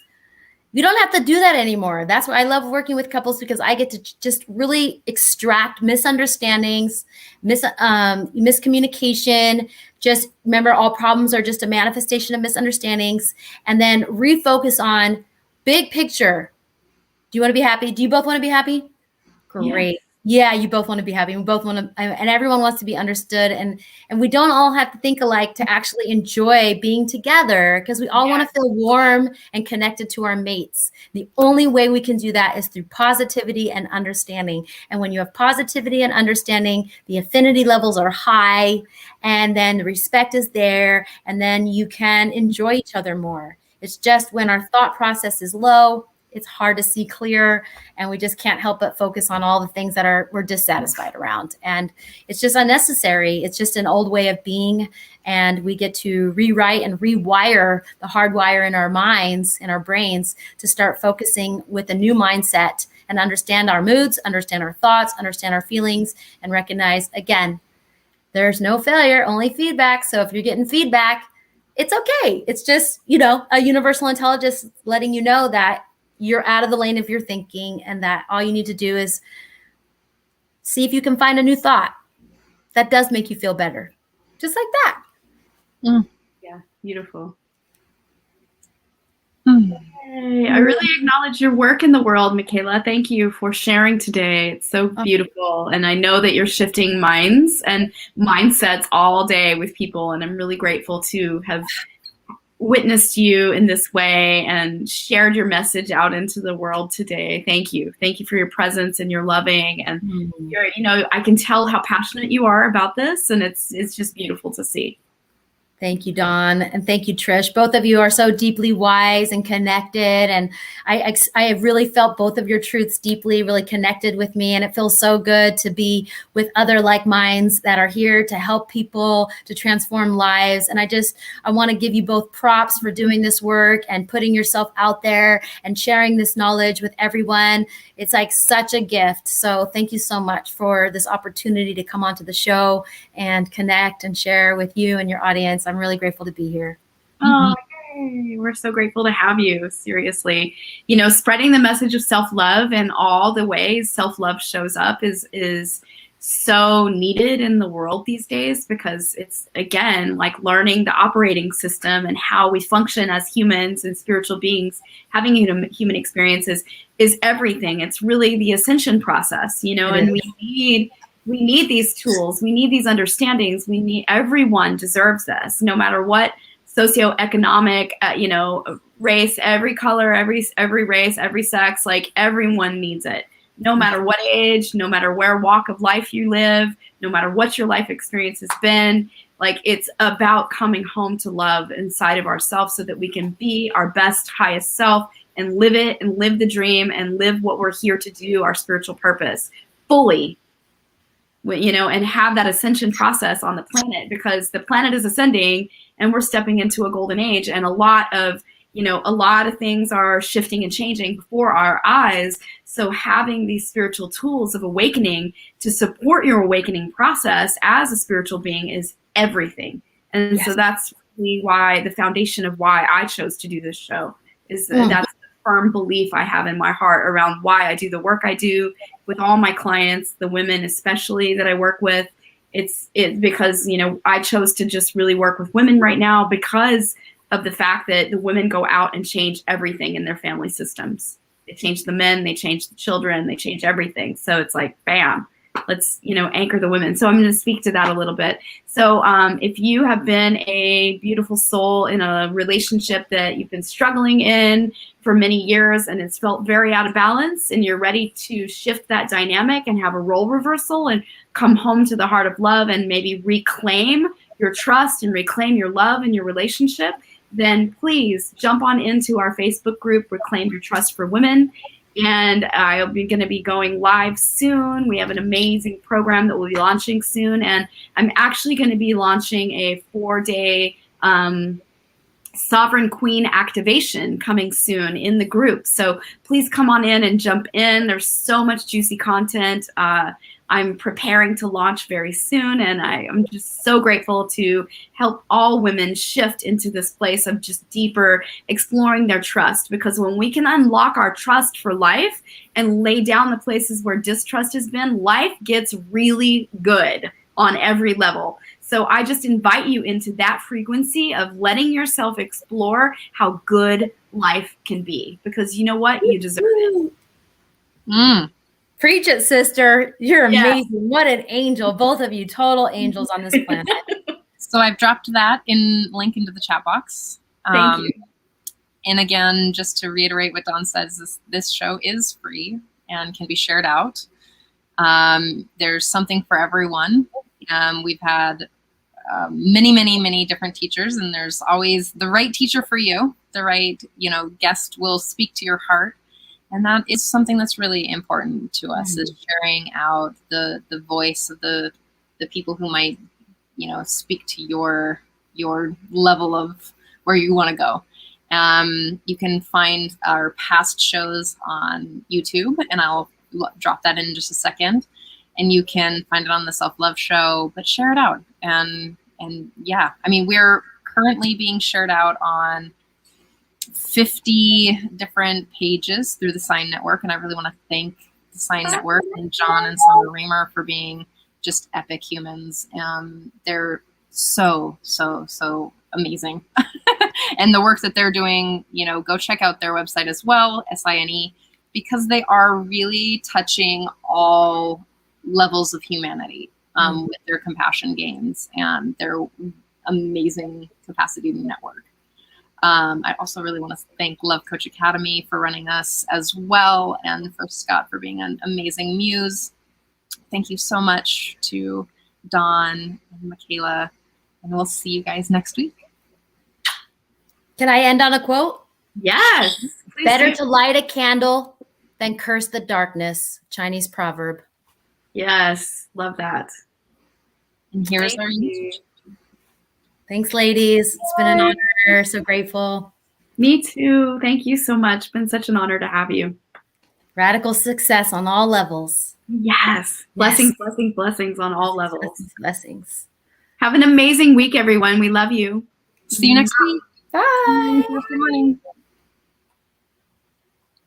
You don't have to do that anymore. That's why I love working with couples, because I get to just really extract misunderstandings, miscommunication. Just remember, all problems are just a manifestation of misunderstandings, and then refocus on big picture. Do you want to be happy? Do you both want to be happy? Great. Yeah, you both want to be happy. We both want to, and everyone wants to be understood. And we don't all have to think alike to actually enjoy being together, because we all want to feel warm and connected to our mates. The only way we can do that is through positivity and understanding. And when you have positivity and understanding, the affinity levels are high, and then the respect is there, and then you can enjoy each other more. It's just when our thought process is low, it's hard to see clear, and we just can't help but focus on all the things that we're dissatisfied around. And it's just unnecessary. It's just an old way of being, and we get to rewrite and rewire the hardwire in our minds, in our brains, to start focusing with a new mindset and understand our moods, understand our thoughts, understand our feelings, and recognize, again, there's no failure, only feedback. So if you're getting feedback, it's okay. It's just, a universal intelligence letting you know that you're out of the lane of your thinking, and that all you need to do is see if you can find a new thought that does make you feel better. Just like that. Yeah, beautiful. Yay. I really acknowledge your work in the world, Michaelah. Thank you for sharing today. It's so beautiful. And I know that you're shifting minds and mindsets all day with people. And I'm really grateful to have witnessed you in this way and shared your message out into the world today. Thank you. Thank you for your presence and your loving. And you're, I can tell how passionate you are about this. And it's just beautiful to see. Thank you, Dawn. And thank you, Trish. Both of you are so deeply wise and connected. And I have really felt both of your truths deeply, really connected with me. And it feels so good to be with other like minds that are here to help people, to transform lives. And I want to give you both props for doing this work and putting yourself out there and sharing this knowledge with everyone. It's like such a gift. So thank you so much for this opportunity to come onto the show and connect and share with you and your audience. I'm really grateful to be here. Oh, yay. We're so grateful to have you. Seriously, spreading the message of self-love and all the ways self-love shows up is so needed in the world these days, because it's, again, like learning the operating system and how we function as humans and spiritual beings. Having human experiences is everything. It's really the ascension process, and we need these tools. We need these understandings. Everyone deserves this, no matter what socioeconomic, race, every color, every race, every sex, like everyone needs it. No matter what age, no matter where walk of life you live, no matter what your life experience has been, like it's about coming home to love inside of ourselves so that we can be our best, highest self and live it and live the dream and live what we're here to do, our spiritual purpose fully. And have that ascension process on the planet, because the planet is ascending and we're stepping into a golden age, and a lot of things are shifting and changing before our eyes. So having these spiritual tools of awakening to support your awakening process as a spiritual being is everything. And so that's really why the foundation of why I chose to do this show is that's the firm belief I have in my heart around why I do the work I do with all my clients, the women especially that I work with. It's because, I chose to just really work with women right now because of the fact that the women go out and change everything in their family systems. They change the men, they change the children, they change everything. So it's like, bam, let's, anchor the women. So I'm going to speak to that a little bit. So if you have been a beautiful soul in a relationship that you've been struggling in for many years and it's felt very out of balance, and you're ready to shift that dynamic and have a role reversal and come home to the heart of love and maybe reclaim your trust and reclaim your love in your relationship, then please jump on into our Facebook group, Reclaim Your Trust for Women. And I'll be going to be going live soon. We have an amazing program that we'll be launching soon. And I'm actually going to be launching a 4-day Sovereign Queen activation coming soon in the group. So please come on in and jump in. There's so much juicy content. I'm preparing to launch very soon, and I'm just so grateful to help all women shift into this place of just deeper exploring their trust, because when we can unlock our trust for life and lay down the places where distrust has been, life gets really good on every level. So I just invite you into that frequency of letting yourself explore how good life can be, because you know what? You deserve it. Preach it, sister. You're amazing. What an angel. Both of you, total angels on this planet. So I've dropped that link into the chat box. Thank you. And again, just to reiterate what Dawn says, this show is free and can be shared out. There's something for everyone. We've had many different teachers, and there's always the right teacher for you. The right, guest will speak to your heart. And that is something that's really important to us, is sharing out the voice of the people who might, speak to your level of where you want to go. You can find our past shows on YouTube, and I'll drop that in just a second. And you can find it on the Self-Love Show, but share it out. And yeah, we're currently being shared out on 50 different pages through the Sign Network, and I really want to thank the Sign Network and John and Summer Reamer for being just epic humans. They're so amazing. And the work that they're doing, go check out their website as well, SINE, because they are really touching all levels of humanity with their compassion gains and their amazing capacity to network. I also really want to thank Love Coach Academy for running us as well, and for Scott for being an amazing muse. Thank you so much to Dawn and Michaelah, and we'll see you guys next week. Can I end on a quote? Yes. Please Better do. to light a candle than curse the darkness. Chinese proverb. Yes. Love that. And here's Thank our you. YouTube. Thanks, ladies. It's been an honor. So grateful. Me too. Thank you so much. Been such an honor to have you. Radical success on all levels. Yes. Blessings, blessings, blessings on all levels. Blessings. Have an amazing week, everyone. We love you. See you next week. Bye. Good morning.